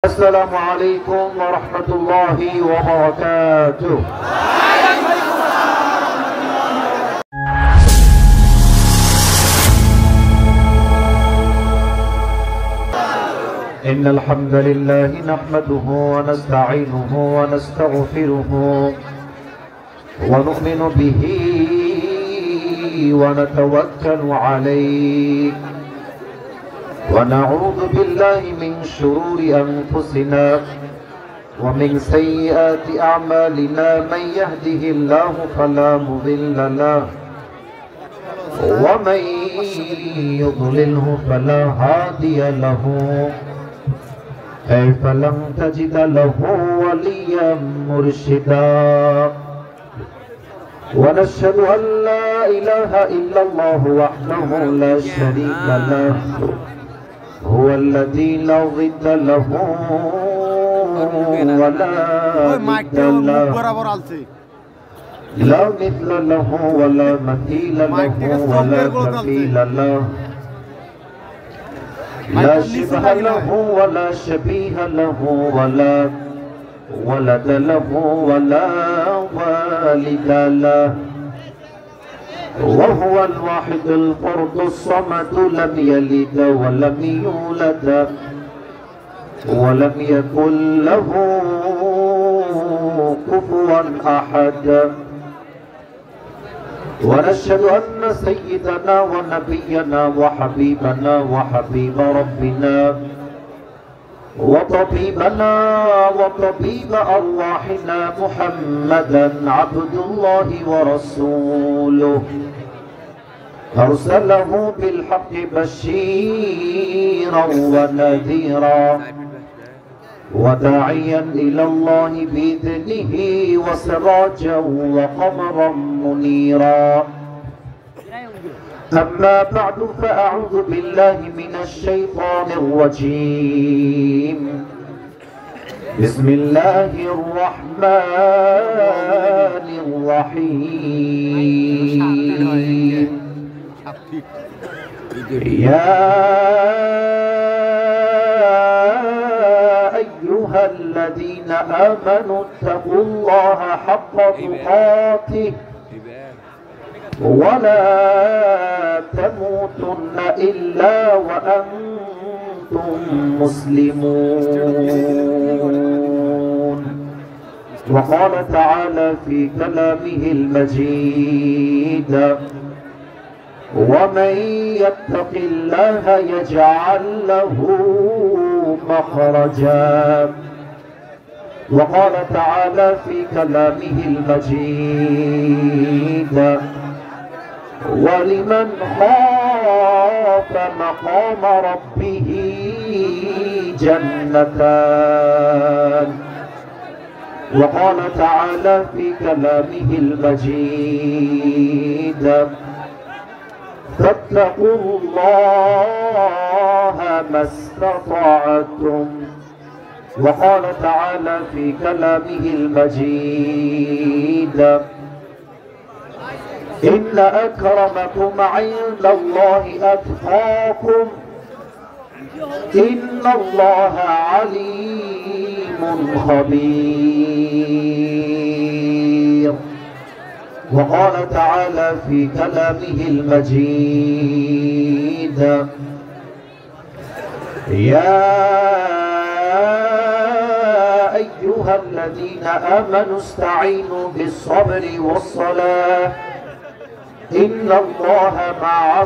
السلام عليكم ورحمة الله وبركاته. إن الحمد لله نحمده ونستعينه ونستغفره ونؤمن به ونتوكل عليه ونعوذ بالله من شرور أنفسنا ومن سيئات أعمالنا من يهده الله فلا مضل له ومن يضلله فلا هادي له فلن تجد له وليا مرشدا ونشهد أن لا إله إلا الله وحده لا شريك له هو الذي لا ضد له ولا ند له لا مثل له ولا مثيل له ولا كفيل له لا شبه له ولا شبيه له ولا ولد له ولا والد له وهو الواحد الفرد الصمد لم يلد ولم يولد ولم يكن له كفوا أحد ونشهد أن سيدنا ونبينا وحبيبنا وحبيب ربنا وطبيبنا وطبيب أرواحنا محمدا عبد الله ورسوله أرسله بالحق بشيرا ونذيرا وداعيا إلى الله بإذنه وسراجا وقمرا منيرا أما بعد فأعوذ بالله من الشيطان الرجيم بسم الله الرحمن الرحيم يا أيها الذين آمنوا اتقوا الله حق تقاته ولا تموتن إلا وأنتم مسلمون وقال تعالى في كلامه المجيد ومن يتق الله يجعل له مخرجا وقال تعالى في كلامه المجيد ولمن خاف مقام ربه جنتان وقال تعالى في كلامه المجيد فاتقوا الله ما استطعتم وقال تعالى في كلامه المجيد إن أكرمكم عند الله أتقاكم إن الله عليم خبير وقال تعالى في كلامه المجيد يا أيها الذين آمنوا استعينوا بالصبر والصلاة إن الله مع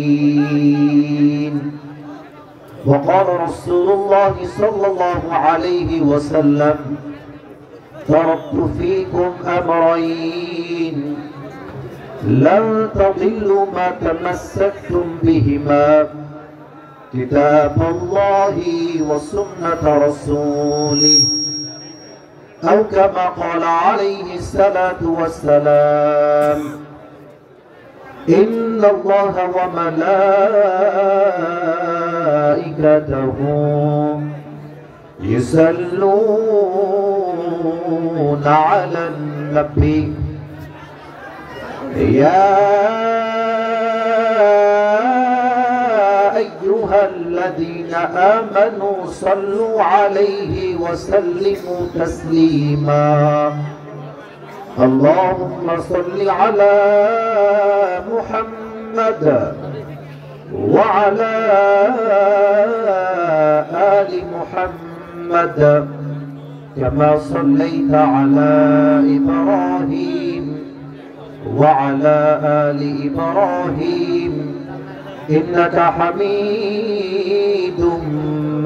الصابرين وقال رسول الله صلى الله عليه وسلم تركت فيكم أمرين لن تضلوا ما تمسكتم بهما كتاب الله وسنة رسوله أو كما قال عليه الصلاة والسلام إن الله وملائكته يصلون على النبي يا أيها الذين آمنوا صلوا عليه وسلموا تسليما اللهم صل على محمد وعلى آل محمد كما صليت على إبراهيم وعلى آل إبراهيم إنك حميد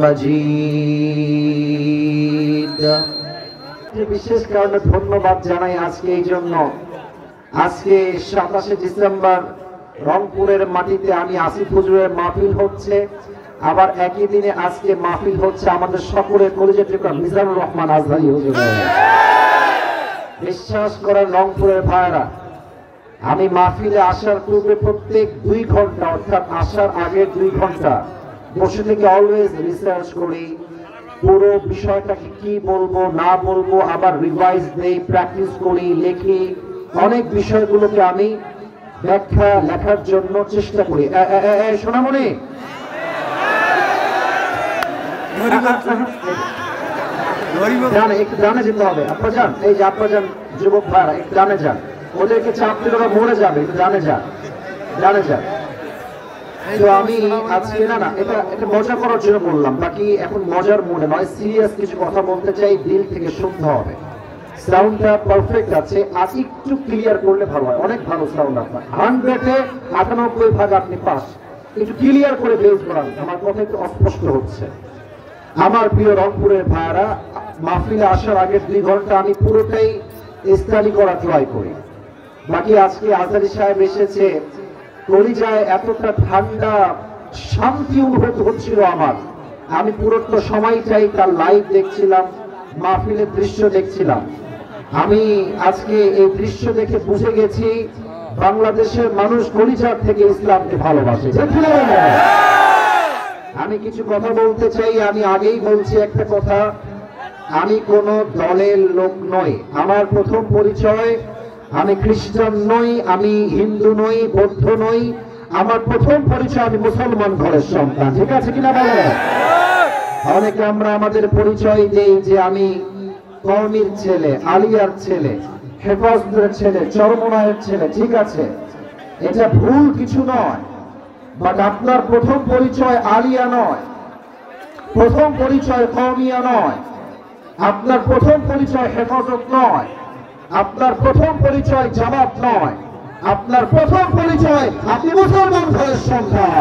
مجيد বিশেষ কারণে ধন্যবাদ জানাই আজকে এই জন্য আজকে 27 ডিসেম্বর রংপুরের মাটিতে আমি আসিফ হুজুরের মাহফিল হচ্ছে আবার একই দিনে আজকে মাহফিল হচ্ছে আমাদের সকলের কলিজার টুকরা মিজানুর রহমান আজহারী হুজুরের। বিশ্বাস করেন রংপুরের ভাইরা, আমি মাহফিলে আসার পূর্বে প্রত্যেক 2 ঘন্টা অর্থাৎ আসার আগের 2 ঘন্টা বসে থেকে অলওয়েজ রিসার্চ করি, পুরো বিষয়টাকে কি বলবো না বলবো, আবার রিভাইজ দেই, প্র্যাকটিস করি, লিখি, অনেক বিষয়গুলোকে আমি ব্যাখ্যা লেখার জন্য চেষ্টা করি। সোনামণি একটু ডানে যেতে হবে, আব্বাজান, এই যে আব্বাজান যুবক ভাইরা একটু ডানে যান, ওদেরকে চাপ দিলে ওরা মরে যাবে, একটু ডানে যান, ডানে যান। তো আমি আজকে না এটা মজা করার জন্য বললাম, বাকি এখন মজার মুডে নয়, সিরিয়াস কিছু কথা বলতে চাই, দিল থেকে শুনতে হবে। সাউন্ডটা পারফেক্ট আছে, আর একটু ক্লিয়ার করলে ভালো হয়। অনেক ভালো সাউন্ড আপনার, 100-এ 98% আপনি পাস। একটু ক্লিয়ার করে বেস করান, আমার কথা একটু অস্পষ্ট হচ্ছে। আমার প্রিয় রংপুরের ভাইরা, মাহফিলে আসার আগের 2 ঘন্টা আমি পুরোটাই স্টাডি করা ট্রাই করি। বাকি আজকে আজহারী সাহেব এসেছে, কলিজায় এতটা ঠান্ডা শান্তি অনুভূত হচ্ছিল আমার। আমি পুরোটা সময়টাই তার লাইভ দেখছিলাম, মাহফিলের দৃশ্য দেখছিলাম। আমি আজকে এই দৃশ্য দেখে বুঝে গেছি বাংলাদেশের মানুষ কলিজার থেকে ইসলামকে ভালোবাসে। আমি কিছু কথা বলতে চাই, আমি আগেই বলছি একটা কথা, আমি কোন দলের লোক নই। আমার প্রথম পরিচয়, আমি খ্রিস্টান নই, আমি হিন্দু নই, বৌদ্ধ নই, আমার প্রথম পরিচয় আমি মুসলমান ঘরের সন্তান। ঠিক আছে কিনা বলে? অনেকে আমরা আমাদের পরিচয় দেই যে আমি কওমির ছেলে, আলিয়ার ছেলে, হেফাজতের ছেলে, চরমনায়ের ছেলে। ঠিক আছে, এটা ভুল কিছু নয়, বাট আপনার প্রথম পরিচয় আলিয়া নয়, প্রথম পরিচয় কওমিয়া নয়, আপনার প্রথম পরিচয় হেফাজত নয়, আপনার প্রথম পরিচয় জামাত নয়, আপনার প্রথম পরিচয় আপনি মুসলমান ঘরের সন্তান।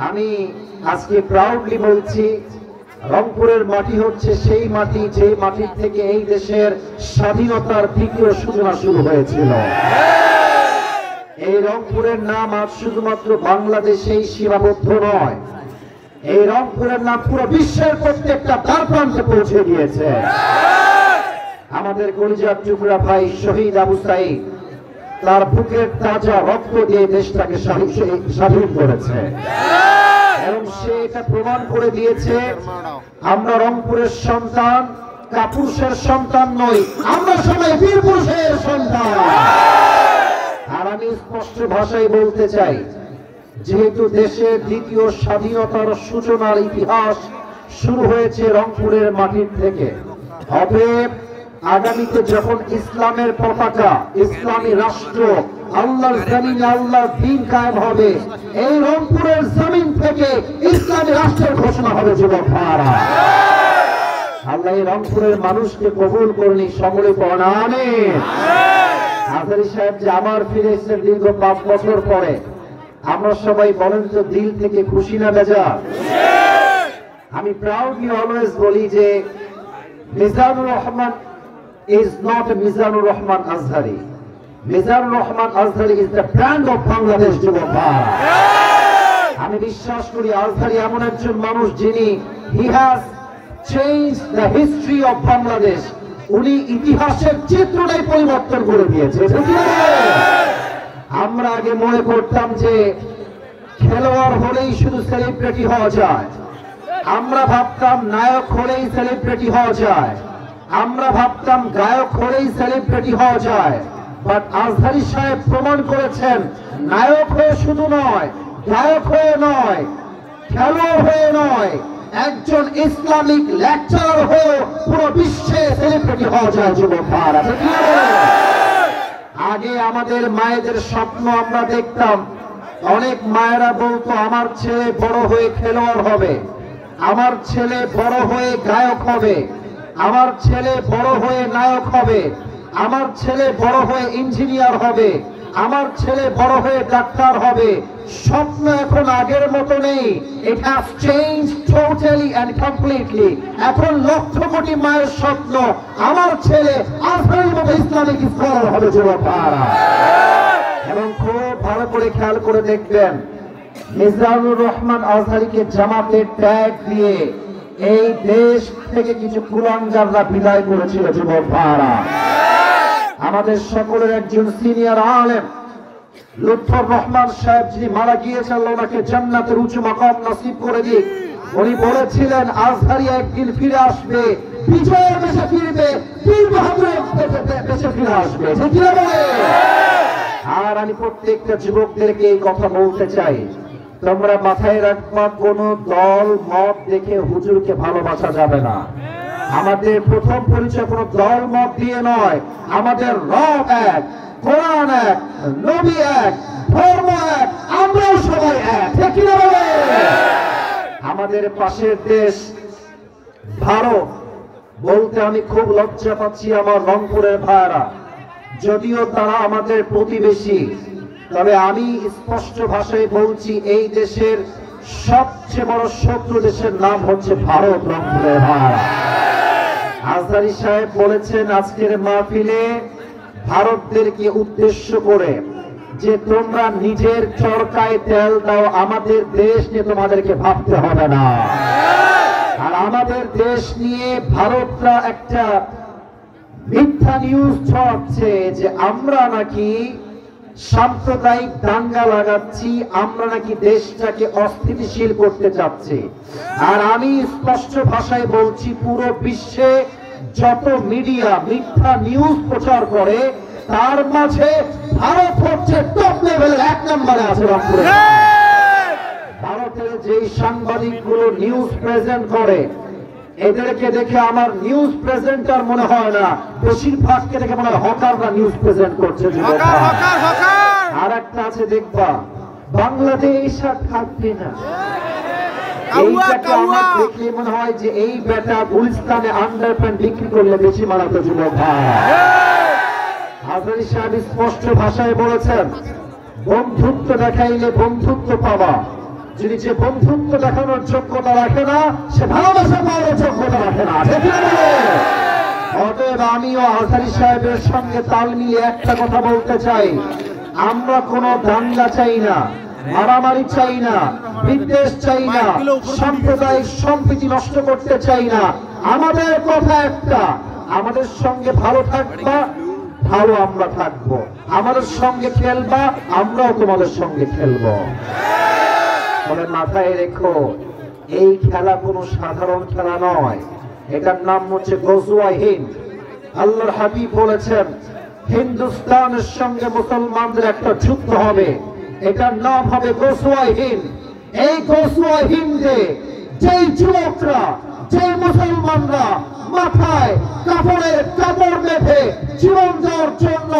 আমি আজকে প্রাউডলি বলছি, রংপুরের মাটি হচ্ছে সেই মাটি যে মাটির থেকে এই দেশের স্বাধীনতার দ্বিতীয় সূচনা শুরু হয়েছিল। এই রংপুরের নাম আজ শুধুমাত্র বাংলাদেশেই সীমাবদ্ধ নয়, এই রংপুরের নাম পুরো বিশ্বের প্রত্যেকটা দ্বার প্রান্তে পৌঁছে গিয়েছে। আমাদের কলিজার টুকরা ভাই শহীদ আবু সাঈদ তার বুকের তাজা রক্ত দিয়ে দেশটাকে স্বাধীন করেছে, এবং সে এটা প্রমাণ করে দিয়েছে আমরা রংপুরের সন্তান, কাপুরুষের সন্তান নই, আমরা সবাই বীর পুরুষের সন্তান। আর আমি স্পষ্ট ভাষায় বলতে চাই, যেহেতু দেশের দ্বিতীয় স্বাধীনতার সূচনার ইতিহাস শুরু হয়েছে রংপুরের মাটির থেকে, অতএব আগামীতে যখন ইসলামের পতাকা, ইসলামী রাষ্ট্র, আল্লাহর জমিনে আল্লাহর দ্বীন কায়েম হবে, এই রংপুরের জমিন থেকে ইসলামী রাষ্ট্রের ঘোষণা হবে। যুবক ভাইরা, আল্লাহ এই রংপুরের মানুষকে কবুল করুন, সকলে পড়েন আমিন। আজহারী সাহেব যে আবার ফিরে এসেছেন দীর্ঘ 5 বছর পরে, আমরা সবাই বলেন তো দিল থেকে খুশি না বেজার? আমি প্রাউডলি অলওয়েজ বলি যে Mizanur Rahman is not Mizanur Rahman Azhari. Mizanur Rahman Azhari is the brand of Bangladesh. যুবক ভাই, আমি বিশ্বাস করি আজহারী এমন একজন মানুষ যিনি he has changed the history of Bangladesh. উনি ইতিহাসের চিত্রটাই পরিবর্তন করে দিয়েছে। আমরা আগে মনে করতাম যে খেলোয়াড় হলেই শুধু সেলিব্রিটি হওয়া যায়, আমরা ভাবতাম নায়ক হলেই সেলিব্রিটি হওয়া যায়, আমরা ভাবতাম গায়ক হলেই সেলিব্রিটি হওয়া যায়। বাট আজহারী সাহেব প্রমাণ করেছেন নায়ক হয়ে শুধু নয়, গায়ক হয়ে নয়, খেলোয়াড় হয়ে নয়, একজন ইসলামিক লেকচারার হয়ে পুরো বিশ্বে সেলিব্রিটি হওয়া যায় যুবক ভাইরা। আগে আমাদের মায়েদের স্বপ্ন আমরা দেখতাম, অনেক মায়েরা বলতো আমার ছেলে বড় হয়ে খেলোয়াড় হবে, আমার ছেলে বড় হয়ে গায়ক হবে, আমার ছেলে বড় হয়ে নায়ক হবে, আমার ছেলে বড় হয়ে ইঞ্জিনিয়ার হবে, আমার ছেলে বড় হয়ে ডাক্তার হবে। স্বপ্ন এখন আগের মতো নেই। It has change totally and completely. এখন লক্ষ কোটি মায়ের স্বপ্ন আমার ছেলে আজহারের মতো ইসলামিক স্কলার হবে যুবক ভাইরা। এবং খুব ভালো করে খেয়াল করে দেখবেন, মিজানুর রহমান আজহারীকে জামাতের ট্যাগ দিয়ে এই দেশ থেকে কিছু কুলাঙ্গাররা বিদায় করেছিল যুবক ভাইরা। আমাদের সকলের একজন সিনিয়র আলেম লুৎফর রহমান সাহেব যিনি মারা গিয়েছেন, ওনাকে জান্নাতের উঁচু মাকাম নসিব করে দিক। উনি বলেছিলেন আজহারী একদিন ফিরে আসবে, বিজয়ের বেশে ফিরবে, বীর বাহাদুরের বেশে ফিরে আসবে। আর আমি প্রত্যেকটা যুবকদেরকে এই কথা বলতে চাই, তোমরা মাথায় রাখবা, কোন দল মত দেখে হুজুরকে ভালোবাসা যাবে না। আমাদের প্রথম পরিচয় কোন দল মত দিয়ে নয়, আমাদের রব এক, কোরআন এক, নবী এক, ধর্ম এক, আমরাও সবাই এক। ঠিক না বলে? আমাদের পাশের দেশ ভারত বলতে আমি খুব লজ্জা পাচ্ছি আমার রংপুরের ভাইরা, যদিও তারা আমাদের প্রতিবেশী, তবে আমি স্পষ্ট ভাষায় বলছি এই দেশের সবচেয়ে বড় শত্রু দেশের নাম হচ্ছে ভারত। রংপুরের ভাইরা, আজহারী সাহেব বলেছেন আজকের মাহফিলে ভারতদেরকে উদ্দেশ্য করে যে তোমরা নিজের চরকায় তেল দাও, আমাদের দেশ নিয়ে তোমাদেরকে ভাবতে হবে না। আর আমাদের দেশ নিয়ে ভারতরা একটা মিথ্যা নিউজ ছড়াচ্ছে যে আমরা নাকি সাম্প্রদায়িক দাঙ্গা লাগাচ্ছি, আমরা নাকি দেশটাকে অস্থিতিশীল করতে চাচ্ছি। আর আমি স্পষ্ট ভাষায় বলছি, পুরো বিশ্বে যত মিডিয়া মিথ্যা নিউজ প্রচার করে তার মাঝে ভারত হচ্ছে টপ লেভেলের এক নম্বরে আছে। ভারতের যে সাংবাদিকগুলো নিউজ প্রেজেন্ট করে এদেরকে দেখে আমার নিউজ প্রেজেন্টার মনে হয় না, বেশিরভাগকে দেখে মনে হয় হকাররা নিউজ প্রেজেন্ট করছে। আর একটা আছে দেখবা, বাংলাদেশ আর থাকবে না, এইটাকে আমার দেখলে মনে হয় যে এই বেটা গুলিস্তানে আন্ডারপ্যান্ট বিক্রি করলে বেশি মারাতো যুবক ভাই। আজহারী সাহেব স্পষ্ট ভাষায় বলেছেন বন্ধুত্ব দেখাইলে বন্ধুত্ব পাবা, যদি যে বন্ধুত্ব দেখানোর যোগ্যতা রাখে না সে ভালোবাসা পাওয়ার যোগ্যতা রাখে না। অতএব আমিও আজহারী সাহেবের সঙ্গে তাল মিলিয়ে একটা কথা বলতে চাই, আমরা কোনো দাঙ্গা চাই না, মারামারি চাই না, বিদ্বেষ চাই না, সাম্প্রদায়িক সম্প্রীতি নষ্ট করতে চাই না। আমাদের কথা একটা, আমাদের সঙ্গে ভালো থাকবা, ভালো আমরা থাকবো, আমাদের সঙ্গে খেলবা, আমরাও তোমাদের সঙ্গে খেলবো। তবে মাথায় রেখো, এই খেলা কোনো সাধারণ খেলা নয়, এটার নাম হচ্ছে গজওয়ায়ে হিন্দ। আল্লাহর হাবিব বলেছেন হিন্দুস্তানের সঙ্গে মুসলমানদের একটা যুদ্ধ হবে, এটার নাম হবে গজওয়ায়ে হিন্দ। এই গজওয়ায়ে হিন্দে যেই যুবকরা, যে মুসলমানরা মাথায় কাপড়ের কাপড় বেঁধে জীবন দেওয়ার জন্য,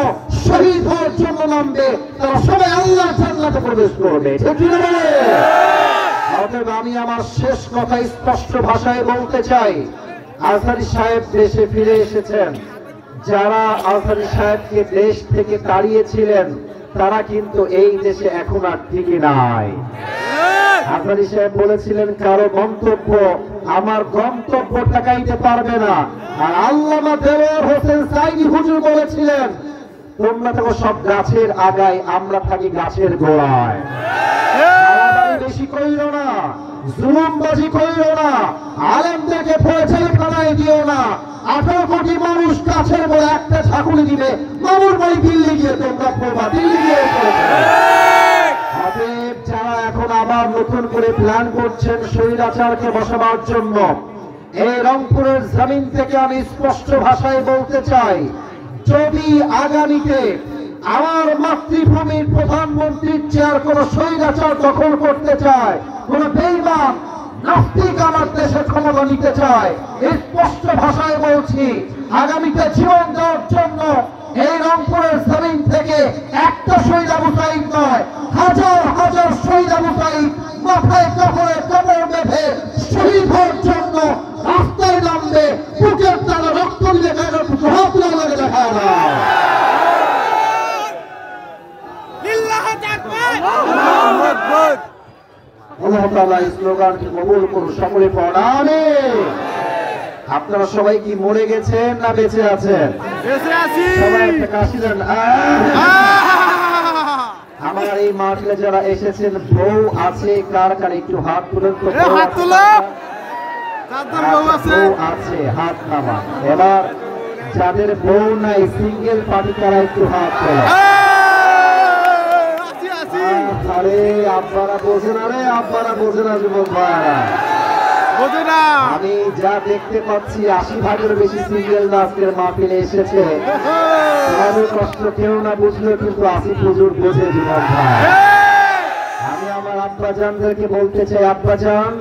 শহীদ হওয়ার জন্য নামবে, তারা সবাই আল্লাহর জান্নাতে প্রবেশ করবে। অতএব আমি আমার শেষ কথা স্পষ্ট ভাষায় বলতে চাই, আজহারী সাহেব দেশে ফিরে এসেছেন। যারা আজহারী সাহেবকে দেশ থেকে তাড়িয়েছিলেন তারা কিন্তু এই দেশে এখন আর টিকে নাই। আজহারী সাহেব বলেছিলেন কারো গন্তব্য আমার গন্তব্য ঠেকাইতে পারবে না। আর আল্লামা দেলোয়ার হোসেন সাইদি হুজুর বলেছিলেন তোমরা থাকো সব গাছের আগায়, আমরা থাকি গাছের গোড়ায়। বেশি কইল না, জুলুমবাজি কইল না, আলেমদেরকে জেলখানায় দিও না। 18 কোটি মানুষ গাছের গোড়ায় একটা ঝাঁকুনি দিবে, মামুর বাড়ি দিল্লি গিয়ে তোমরা পড়বা, দিল্লি গিয়ে যারা এখন আবার নতুন করে প্ল্যান করছেন স্বৈরাচারকে বসাবার জন্য, এই রংপুরের জমিন থেকে আমি স্পষ্ট ভাষায় বলতে চাই, যদি আগামীতে আমার মাতৃভূমির প্রধানমন্ত্রীর চেয়ার কোন স্বৈরাচার দখল করতে চায়, কোন বেঈমান নাস্তিক আমার দেশে ক্ষমতা নিতে চায়। স্পষ্ট ভাষায় বলছি, আগামীতে জীবন দেওয়ার জন্য এই রংপুরের জমিন থেকে একটা শহীদ আবু সাঈদ নয়, হাজার হাজার শহীদ আবু সাঈদ মাথায় কাপড়ে কাপড় বেঁধে শহীদ হওয়ার জন্য রাস্তায় নামবে, বুকের তারা রক্ত দিলে হাত লাগে দেখা যায়। আল্লাহ তাআলা এই স্লোগানটি কবুল করুন, সকলে পড়ুন আমিন। আপনারা সবাই কি মরে গেছেন না বেঁচে আছেন? বেঁচে আছি। সবাই একটা কাশি দেন। আমার এই মাহফিলে যারা এসেছেন বউ আছে কার কার একটু হাত তুলেন তো। হাত তুলো। কাদের বউ আছে? বউ আছে, হাত নামা। এবার যাদের বউ নাই সিঙ্গেল পার্টি তারা একটু হাত তোলেন। আরে আব্বারা বোঝেন, আরে আব্বারা বোঝেন না যুবক ভাইরা, বোঝে না। আমি যা দেখতে পাচ্ছি 80% বেশি সিঙ্গেল না আজকের মাহফিলে এসেছে। তোমাদের কষ্ট কেউ না বুঝলে কিন্তু আসিফ হুজুর বোঝে যুবক ভাই। আমি আমার আব্বাজানদেরকে বলতে চাই, আব্বাজান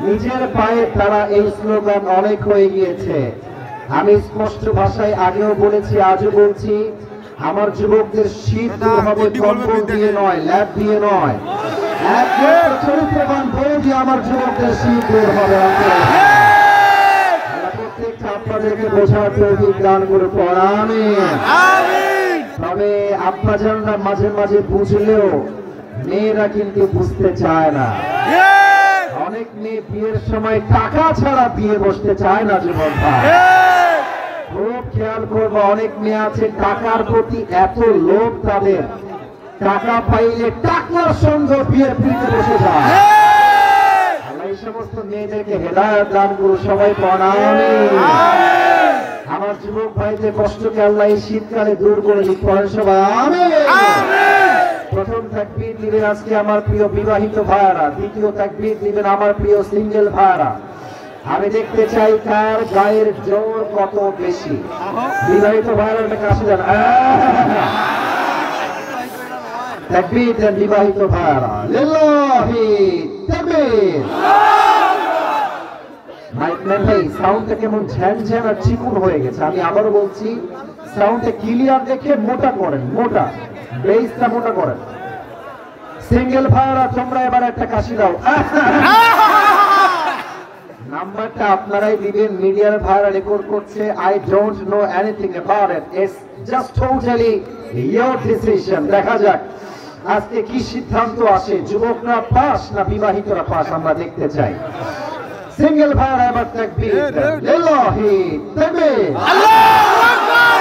নিজের পায়ে তারা এই স্লোগান অনেক হয়ে গিয়েছে। আমি স্পষ্ট ভাষায় আগেও বলেছি, আজও বলছি, আমার যুবকদের শীত দূর হবে কম্বল দিয়ে নয়, ল্যাব দিয়ে নয়, চরিত্রবান বই দিয়ে আমার যুবকদের শীত দূর হবে। প্রত্যেকটা আপনাদেরকে বোঝার তৌফিক দান করে পড়ামি। তবে আব্বাজানরা মাঝে মাঝে বুঝলেও মেয়েরা কিন্তু বুঝতে চায় না। অনেক মেয়ে বিয়ের সময় টাকা ছাড়া বিয়ে বসতে চায় না যুবক ভাই। খুব খেয়াল করবো, অনেক মেয়ে আছে টাকার প্রতি এত লোভ তাদের, টাকা পাইলে টাকার সঙ্গে বিয়ের পিড়িতে বসে যায়। এই সমস্ত মেয়েদেরকে হেদায়েত দান করুন, সবাই পড়ামি। আমার যুবক ভাইদের কষ্টকে আল্লাহ এই শীতকালে দূর করে দিক, পড়েন সবাই আমিন। প্রথম তাকবীর দিবেন আজকে আমার প্রিয় বিবাহিত ভাইরা, দ্বিতীয় তাকবীর দিবেন আমার প্রিয় সিঙ্গেল ভাইরা। আমি দেখতে চাই কার গায়ের জোর কত বেশি। বিবাহিত ভাইরা একটা কাছে যান, তাকবীর দেন বিবাহিত ভাইরা, লিল্লাহি তাকবীর। মাইকম্যান ভাই সাউন্ডটা কেমন ঝ্যানঝ্যান আর চিকুন হয়ে গেছে। আমি আবারও বলছি, সাউন্ডটা ক্লিয়ার দেখে মোটা করেন, মোটা বেসটা মোটা করেন। সিঙ্গেল ভাইরা তোমরা এবার একটা কাশি দাও। নাম্বারটা আপনারাই দিবেন, মিডিয়ার ভাইরা রেকর্ড করছে। I don't know anything about it, it's just totally your decision. দেখা যাক আজকে কি সিদ্ধান্ত আসে, যুবকরা পাস না বিবাহিতরা পাস, আমরা দেখতে চাই। সিঙ্গেল ভাইরা এবার তাকবীর দেন, লিল্লাহি তাকবীর। আল্লাহু আকবার।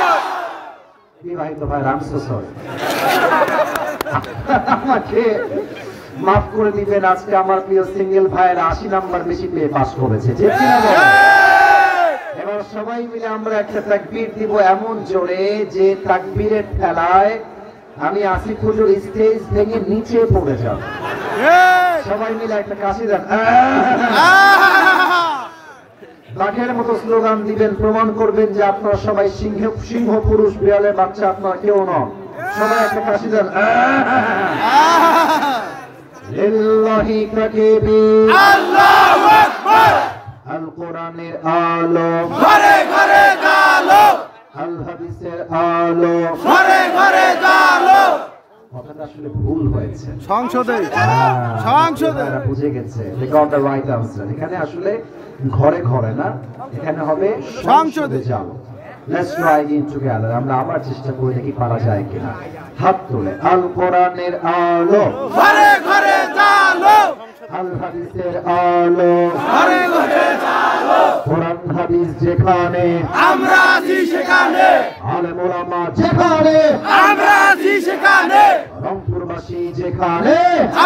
বিবাহিত ভাইরা আই এম সো সরি, আমাকে মাফ করে দিবেন। আজকে আমার প্রিয় সিঙ্গেল ভাইয়েরা 80 নাম্বার বেশি পেয়ে পাস করেছে। এবার সবাই মিলে আমরা একটা তাকবীর দিব এমন জোরে যে তাকবীরের ঠেলায় আমি আসিফ হুজুর স্টেজ ভেঙে নিচে পড়ে যাব। সবাই মিলে একটা কাশি দেন। বাঘের মতো স্লোগান দিবেন, প্রমাণ করবেন যে আপনারা সবাই সিংহ পুরুষ, বিড়ালের বাচ্চা আপনারা কেউ নন। সবাই একটা কাশি দেন। লিল্লাহি তাকবীর, আল্লাহু আকবার। আল কোরআনের আলো ঘরে ঘরে জালো, আল হাদিসের আলো ঘরে ঘরে জালো। কথাটা আসলে ভুল হয়েছে, সংসদে বুঝে গেছে। they got the right answer। এখানে আসলে ঘরে ঘরে না, এখানে হবে সংসদে জালো। Let's try again together। আমরা আবার চেষ্টা করে দেখি পারা যায় কিনা। হাত তুলে, আল কোরআনের আলো ঘরে ঘরে জালো, আল হাদিসের আলো ঘরে ঘরে জালো। কোরআন হাদিস যেখানে আমরা আছি সেখানে, আলেম ওলামা যেখানে আমরা আছি সেখানে, রংপুরবাসী যেখানে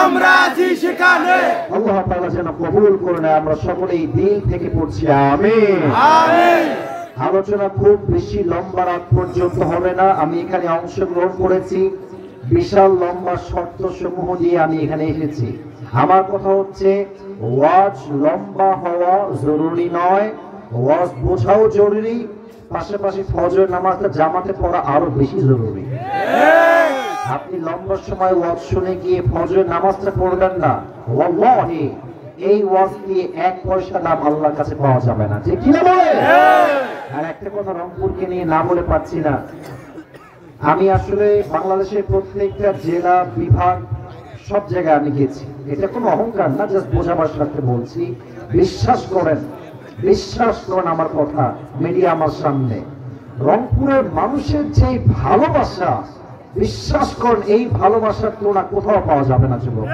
আমরা আছি সেখানে। আল্লাহ তাআলা যেন কবুল করে নেয়। আমরা সকলেই দিল থেকে পড়ছি আমিন আমিন। আলোচনা খুব বেশি লম্বা রাত পর্যন্ত হবে না। আমি এখানে অংশগ্রহণ করেছি, বিশাল লম্বা শর্ত সমূহ দিয়ে আমি এখানে এসেছি। আমার কথা হচ্ছে, ওয়াজ লম্বা হওয়া জরুরি নয়, ওয়াজ বোঝাও জরুরি, পাশাপাশি ফজর নামাজটা জামাতে পড়া আরো বেশি জরুরি। আপনি লম্বা সময় ওয়াজ শুনে গিয়ে ফজর নামাজটা পড়বেন না, ওয়াল্লাহি এই ওয়াজ দিয়ে 1 পয়সা দাম আল্লাহর কাছে পাওয়া যাবে না, যে কিনা বলে। আর একটা কথা রংপুরকে নিয়ে না বলে পাচ্ছি না, আমি আসলে বাংলাদেশের প্রত্যেকটা জেলা বিভাগ সব জায়গায় আমি গেছি। এটা কোনো অহংকার না, জাস্ট বোঝাবার সাথে বলছি। বিশ্বাস করেন আমার কথা, মিডিয়া আমার সামনে, রংপুরের মানুষের যে ভালোবাসা, বিশ্বাস করেন এই ভালোবাসার তুলনা কোথাও পাওয়া যাবে না যুবক।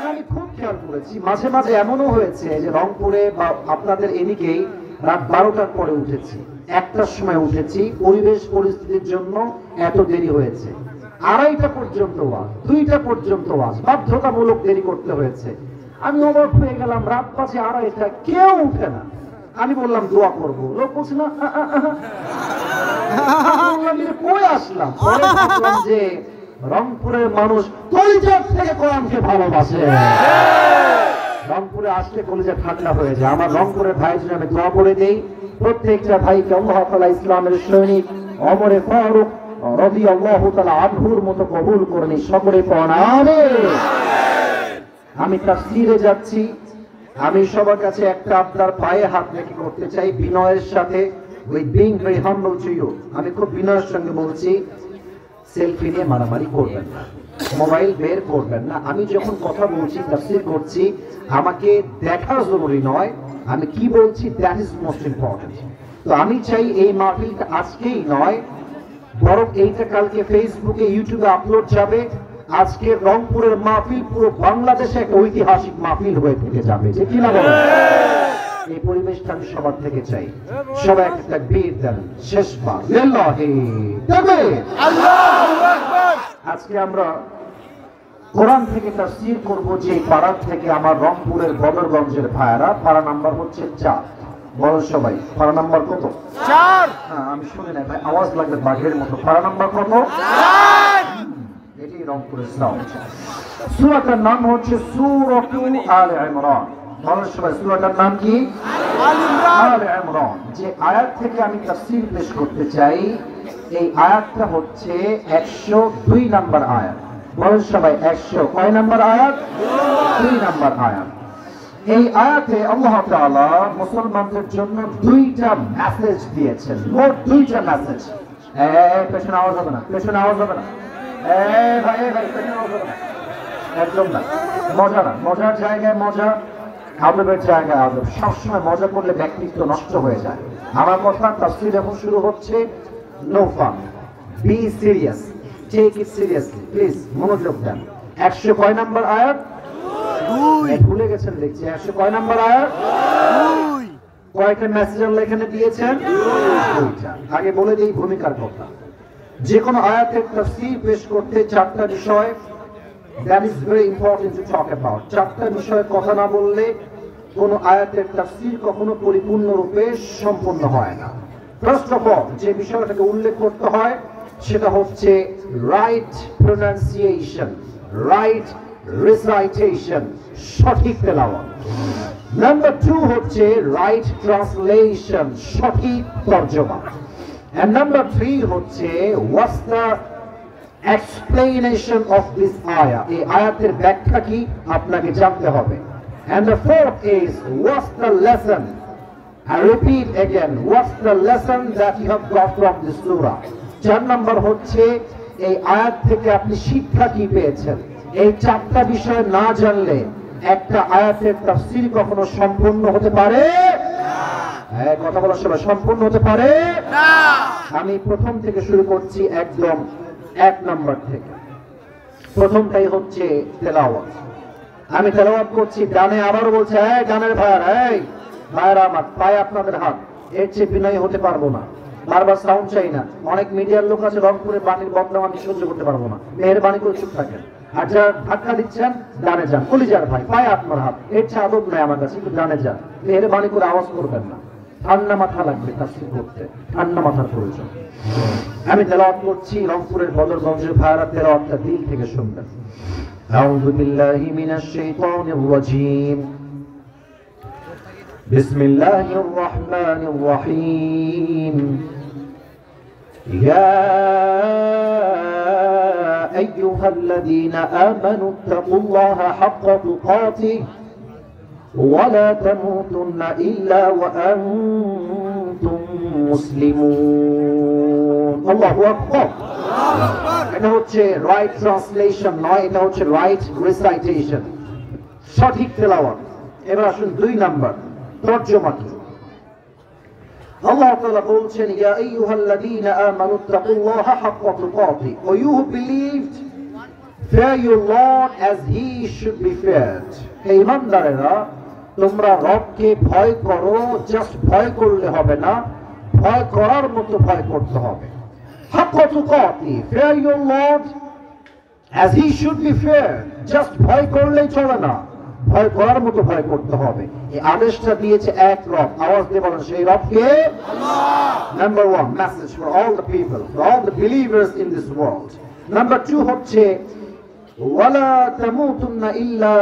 আমি খুব খেয়াল করেছি, মাঝে মাঝে এমনও হয়েছে যে রংপুরে বা আপনাদের এদিকেই রাত 12টার পরে উঠেছি, 1টার সময় উঠেছি, পরিবেশ পরিস্থিতির জন্য এত দেরি হয়েছে। 2:30 পর্যন্ত ওয়াজ, 2টা পর্যন্ত ওয়াজ, বাধ্যতামূলক দেরি করতে হয়েছে। আমি অবাক হয়ে গেলাম, রাত বাজে 2:30, কেউ উঠে না। আমি বললাম দোয়া করবো, লোক বলছে না। কই আসলাম, পরে ভাবলাম যে রংপুরের মানুষ কলিজার থেকে কোরআনকে ভালোবাসে। রংপুরে আসলে কলিজা ঠান্ডা হয়ে যায়। আমার রংপুরের ভাইয়ের জন্য আমি দোয়া করে দেই, প্রত্যেকটা ভাইকে আল্লাহ তাআলা ইসলামের সৈনিক ওমরে ফারুক রাদিয়াল্লাহু তাআলা আনহুর মতো কবুল করেন, সকলে পড়েন আমিন। আমি তাফসীরে যাচ্ছি, আমি সবার কাছে একটা আপনার পায়ে হাত রেখে করতে চাই বিনয়ের সাথে, with being very humble to you. আমি খুব বিনয়ের সঙ্গে বলছি, সেলফি নিয়ে মারামারি করবেন না, মোবাইল বের করবেন না। আমি যখন কথা বলছি, তাফসীর করছি, আমাকে দেখা জরুরি নয়, আমি কি বলছি দ্যাট ইজ মোস্ট ইম্পর্টেন্ট। তো আমি চাই এই মাহফিলটা আজকেই নয়, বরং এইটা কালকে ফেসবুকে ইউটিউবে আপলোড যাবে। আজকে রংপুরের মাহফিল পুরো বাংলাদেশে একটা ঐতিহাসিক মাহফিল হয়ে থেকে যাবে, যে কিনা বলেন। এই পরিবেশটা আমি সবার থেকে চাই, সবাই একটা তাকবীর দেন শেষবার, লিল্লাহি তাকবীর, আল্লাহু আকবার। আজকে আমরা কোরআন থেকে তাফসীর করব, যে পাড়া থেকে আমার রংপুরের বদরগঞ্জের ভাইরা। পাড়া নাম্বার হচ্ছে 4। বলো সবাই, পাড়া নাম্বার কত? 4। হ্যাঁ, আমি শুনি না ভাই, আওয়াজ লাগবে বাঘের মতো। পাড়া নাম্বার কত? 4। এটি রংপুরের সাউন্ড। সূরাটার নাম হচ্ছে সূরাতু আলে ইমরান। বলো সবাই, সূরাটার নাম কি? আলে ইমরান। যে আয়াত থেকে আমি তাফসীর পেশ করতে চাই, এই আয়াতটা হচ্ছে 102 নম্বর আয়াত। বলেন সবাই, 100 কয় নম্বর আয়াত? 2 নম্বর আয়াত। এই আয়াতে আল্লাহ তাআলা মুসলমানদের জন্য 2টা মেসেজ দিয়েছেন, মোট 2টা মেসেজ। পেছনে আওয়াজ হবে না, পেছনে আওয়াজ হবে না, ভাই পেছনে আওয়াজ হবে না, একদম না। মজা না, মজার জায়গায় মজা, আদবের জায়গায় আদব। সবসময় মজা করলে ব্যক্তিত্ব নষ্ট হয়ে যায়। আমার কথা, তাফসীর যখন শুরু হচ্ছে, no fun, be serious, take it seriously, please মনোযোগ দেন। 100 কয় নাম্বার আয়াত? 2। ভুলে গেছেন দেখছি। 100 কয় নাম্বার আয়াত? 2। কয়টা মেসেজ আল্লাহ এখানে দিয়েছেন? 2টা। আগে বলে দিই ভূমিকার কথা। যে কোনো আয়াতের তাফসীর পেশ করতে 4টা বিষয়, that is very important to talk about. 4টা বিষয়ের কথা না বললে কোন আয়াতের তাফসীর কখনো পরিপূর্ণরূপে সম্পন্ন হয় না। ফার্স্ট অফ অল, যে বিষয়টাকে উল্লেখ করতে হয় সেটা হচ্ছে রাইট প্রোনাউন্সিয়েশন, রাইট রিসাইটেশন, সঠিক তেলাওয়াত। নাম্বার 2 হচ্ছে রাইট ট্রান্সলেশন, সঠিক তরজমা। এন্ড নাম্বার 3 হচ্ছে what's the explanation of this ayah, এই আয়াতের ব্যাখ্যা কি আপনাকে জানতে হবে। And the 4th is what's the lesson, I repeat again, what's the lesson that you have got from this surah। 4 নম্বর হচ্ছে এই আয়াত থেকে আপনি শিক্ষা কি পেয়েছেন। এই 4টা বিষয় না জানলে একটা আয়াতের তাফসীর কখনো সম্পূর্ণ হতে পারে না। কথা বলার সময় সম্পূর্ণ হতে পারে না। আমি প্রথম থেকে শুরু করছি, একদম 1 নম্বর থেকে। প্রথমটাই হচ্ছে তেলাওয়াত। আমি তেলাওয়াত করছি, ডানে আবারও বলছে, এই ডানের ভাইরা আমার পায়ে আপনাদের হাত, এর চেয়ে বিনয়ী হতে পারবো না। বারবার সাউন্ড চাই না। অনেক মিডিয়ার লোক আছে, রংপুরে বাণীর বদনাম আমি সহ্য করতে পারবো না, মেহেরবানি করে চুপ থাকেন। আর যারা ধাক্কা দিচ্ছেন, ডানে যান, কলিজার ভাই পায়ে আপনার হাত, এর চেয়ে আদব নাই আমার কাছে, একটু ডানে যান, মেহেরবানি করে আওয়াজ করবেন না। ঠান্ডা মাথা লাগবে তাফসীর করতে, ঠান্ডা মাথার প্রয়োজন। আমি তেলাওয়াত করছি, রংপুরের বদরগঞ্জের ভাইরা তেলাওয়াতটা দিল থেকে শুনবেন। আউযু বিল্লাহি মিনাশ শাইতানির রাজীম, বিসমিল্লাহির রহমানির রহিম। ইয়া আইয়ুহাল্লাযীনা আমানু তাকুল্লাহা হাক্কা তুকাতিহি ওয়া লা তামুতুন্না ইল্লা ওয়া আনতুম মুসলিমুন। আল্লাহু আকবার। এটা হচ্ছে রাইট ট্রান্সলেশন নয়, এটা হচ্ছে রাইট রিসাইটেশন, সঠিক তেলাওয়াত। এবার আসুন 2 নাম্বার তরজমা কি। আল্লাহ তাআলা বলছেন, ইয়া আইয়ুহাল্লাযীনা আমানু তাকুল্লাহা হাক্কা তুকাতিহি, O you who believed, fear your Lord as he should be feared। হে ঈমানদারেরা, তোমরা রবকে ভয় করো, জাস্ট ভয় করলে হবে না, ভয় করার মতো ভয় করতে হবে। হাক্কা তুকাতিহি, fear your Lord as he should be feared, just ভয় করলেই চলে না, ভয় করার মতো ভয় করতে হবে। এই আদেশটা দিয়েছে এক রব, আওয়াজ দিয়ে বলেন সেই রবকে আল্লাহ। Number 1 message for all the people, for all the believers in this world. Number 2 হচ্ছে ওয়ালা তামুতুন্না ইল্লা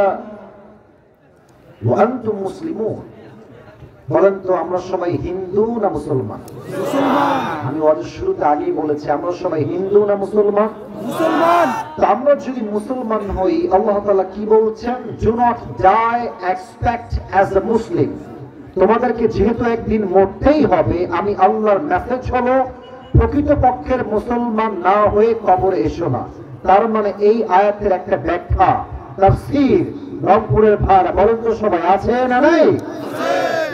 ওয়া আনতুম মুসলিমুন। বলেন তো আমরা সবাই হিন্দু না মুসলমান? মুসলমান। আমি ওয়াজের শুরুতে আগেই বলেছি আমরা সবাই হিন্দু না মুসলমান? মুসলমান। তো আমরা যদি মুসলমান হই, আল্লাহ তাআলা কি বলছেন? Do not die expect as a Muslim. তোমাদেরকে যেহেতু একদিন মরতেই হবে, আমি আল্লাহর মেসেজ হলো প্রকৃতপক্ষের মুসলমান না হয়ে কবরে এসো না। তার মানে এই আয়াতের একটা ব্যাখ্যা, তাফসীর রংপুরের ভাড়া বলেন তো সবাই আছে না নাই?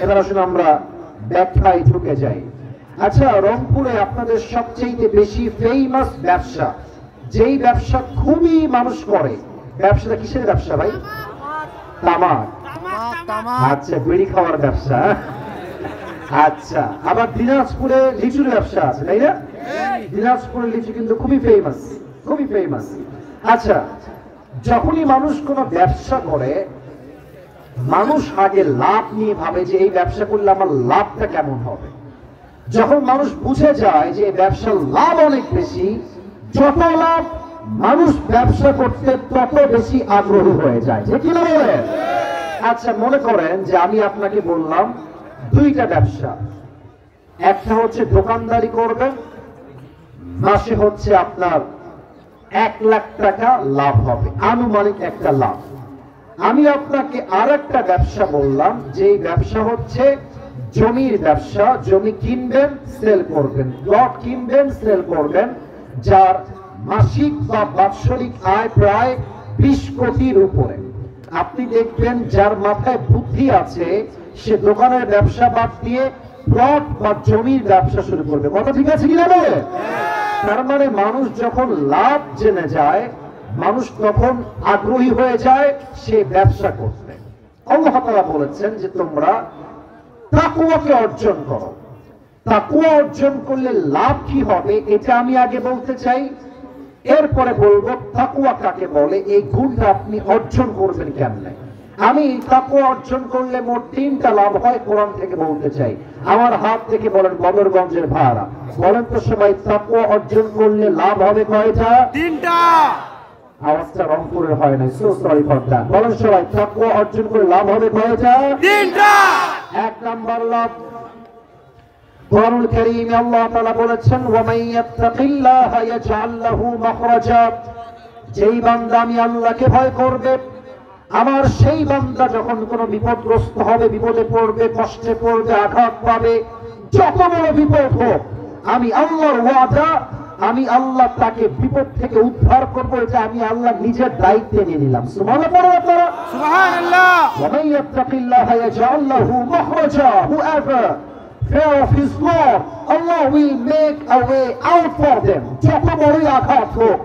এবার আসলে আমরা ব্যাখ্যায় ঢুকে যাই। আচ্ছা, রংপুরে আপনাদের সবচেয়ে বেশি ফেমাস ব্যবসা, যেই ব্যবসা খুবই মানুষ করে, ব্যবসাটা কিসের ব্যবসা ভাই? তামাক। আচ্ছা, বিড়ি খাওয়ার ব্যবসা। আচ্ছা, আবার দিনাজপুরে লিচুর ব্যবসা আছে, তাই না? দিনাজপুরের লিচু কিন্তু খুবই ফেমাস, খুবই ফেমাস। আচ্ছা, যখনই মানুষ কোনো ব্যবসা করে, মানুষ আগে লাভ নিয়ে ভাবে যে এই ব্যবসা করলে আমার লাভটা কেমন হবে। যখন মানুষ বুঝে যায় যে এই ব্যবসার লাভ অনেক বেশি, যত লাভ মানুষ ব্যবসা করতে তত বেশি আগ্রহী হয়ে যায়, যে কি না বলে? আচ্ছা, মনে করেন যে আমি আপনাকে বললাম 2টা ব্যবসা, একটা হচ্ছে দোকানদারি করবেন, মাসে হচ্ছে আপনার 1 লাখ টাকা লাভ হবে, আনুমানিক একটা লাভ। আমি আপনাকে আরেকটা ব্যবসা বললাম, যে ব্যবসা হচ্ছে জমির ব্যবসা, জমি কিনবেন সেল করবেন, প্লট কিনবেন সেল করবেন, যার মাসিক বা বাৎসরিক আয় প্রায় 20 কোটির উপরে। আপনি দেখবেন যার মাথায় বুদ্ধি আছে সে দোকানের ব্যবসা বাদ দিয়ে প্লট বা জমির ব্যবসা শুরু করবে। কথা ঠিক আছে কিনা বলে? তার মানে মানুষ যখন লাভ জেনে যায়, মানুষ তখন আগ্রহী হয়ে যায় সে ব্যবসা করতে। আল্লাহ তাআলা বলেছেন যে তোমরা তাকওয়াকে অর্জন করো। তাকওয়া অর্জন করলে লাভ কি হবে এটা আমি আগে বলতে চাই, এরপরে বলবো তাকওয়া কাকে বলে, এই গুণটা আপনি অর্জন করবেন কেমনে। আমি তাকওয়া অর্জন করলে মোট 3টা লাভ হয়, কোরআন থেকে বলতে চাই। আমার হাত থেকে বলেন বদরগঞ্জের ভাড়া, বলেন তো সবাই তাকওয়া অর্জন করলে লাভ হবে কয়টা? 3টা। আওয়াজটা রংপুরের হয় না, সো সরি ফর দ্যাট। বলেন সবাই তাকওয়া অর্জন করে লাভ হবে কয়টা? 3টা। 1 নাম্বার লাভ, কোরআনুল কারীমে আল্লাহ তাআলা বলেছেন ওয়া মান ইয়াত্তাকিল্লাহা ইয়াজআল লাহু মাখরাজা। যেই বান্দা আমি আল্লাহকে ভয় করবে, আমার সেই বান্দা যখন কোনো বিপদগ্রস্ত হবে, বিপদে পড়বে, কষ্টে পড়বে, আঘাত পাবে, যত বড় বিপদ হোক, আমি আল্লাহর ওয়াদা, আমি আল্লাহ তাকে বিপদ থেকে উদ্ধার করব। এটা আমি আল্লাহ নিজের দায়িত্বে নিয়ে নিলাম। সুবহানাল্লাহ, সুবহানাল্লাহ। ওয়া মান ইয়াত্তাকিল্লাহা ইয়াজআল লাহু মাখরাজা। Whoever fear of his Lord, Allah will make a way out for them. যত বড়ই আঘাত হোক,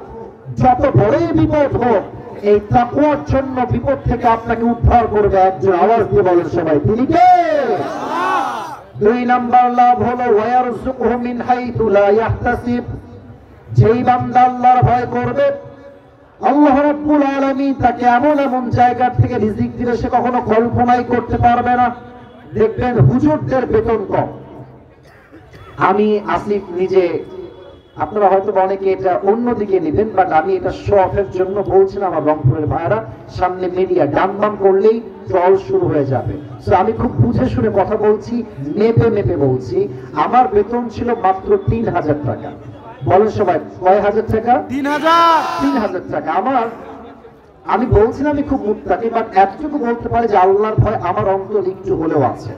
যত বড়ই বিপদ হোক, এই তাকওয়ার জন্য বিপদ থেকে আপনাকে উদ্ধার করবে একজন। আওয়াজ দিয়ে বলেন সবাই, তিনি কে? 2 নাম্বার লাভ হলো ওয়ায়ারযুকুহু মিন হাইতু লা ইয়াহতাসিব। যেই বান্দা আল্লাহর ভয় করবে, আল্লাহ রাব্বুল আলামিন তাকে এমন এমন জায়গা থেকে রিজিক দিবে সে কখনো কল্পনাই করতে পারবে না। দেখবেন হুজুরদের বেতন কম। আমি আসিফ নিজে, আপনারা হয়তো অনেকে এটা অন্যদিকে নেবেন, বাট আমি এটা শো অফের জন্য বলছি না। আমার রংপুরের ভাইরা সামনে মিডিয়া ডান বাম করলেই ট্রল শুরু হয়ে যাবে। সো আমি খুব বুঝে শুনে কথা বলছি, মেপে মেপে বলছি। আমার বেতন ছিল মাত্র 3000 টাকা। বলেন সবাই কয় হাজার টাকা? 3000। 3000 টাকা। আমি বলছি না আমি খুব মুত্তাকি, বাট এতটুকু বলতে পারি যে আল্লাহর ভয় আমার অন্তর একটু হলেও আছে।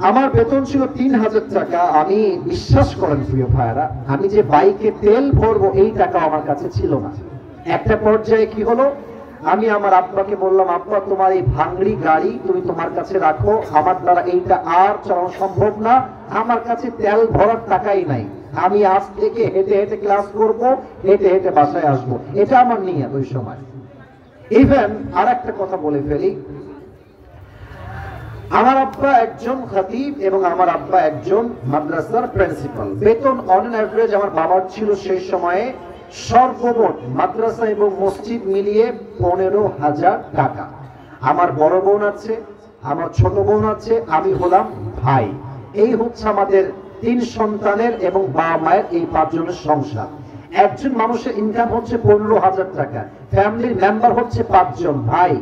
আমার বেতন ছিল 3000 টাকা। আমি বিশ্বাস করেন প্রিয় ভাইরা, আমি যে বাইকে তেল ভরবো এই টাকা আমার কাছে ছিল না। একটা পর্যায়ে কি হলো, আমি আমার আব্বাকে বললাম, আব্বা তোমার এই ভাঙড়ি গাড়ি তুমি তোমার কাছে রাখো, আমার দ্বারা এইটা আর চালানো সম্ভব না, আমার কাছে তেল ভরার টাকাই নাই, আমি আজ থেকে হেঁটে হেঁটে ক্লাস করব, হেঁটে হেঁটে বাসায় আসবো, এটা আমার নিয়ত ওই সময়। ইভেন আর একটা কথা বলে ফেলি, আমার আব্বা একজন খতিব এবং আমার আব্বা একজন মাদ্রাসার প্রিন্সিপাল। বেতন অন অ্যাভারেজ আমার বাবার ছিল সেই সময়ে সর্বমোট মাদ্রাসা এবং মসজিদ মিলিয়ে 15,000 টাকা। আমার বড় বোন আছে, আমার ছোট বোন আছে, আমি হলাম ভাই। এই হচ্ছে আমাদের 3 সন্তানের এবং বাবা মায়ের এই 5 জনের সংসার। একজন মানুষের ইনকাম হচ্ছে 15,000 টাকা, ফ্যামিলির মেম্বার হচ্ছে 5 জন। ভাই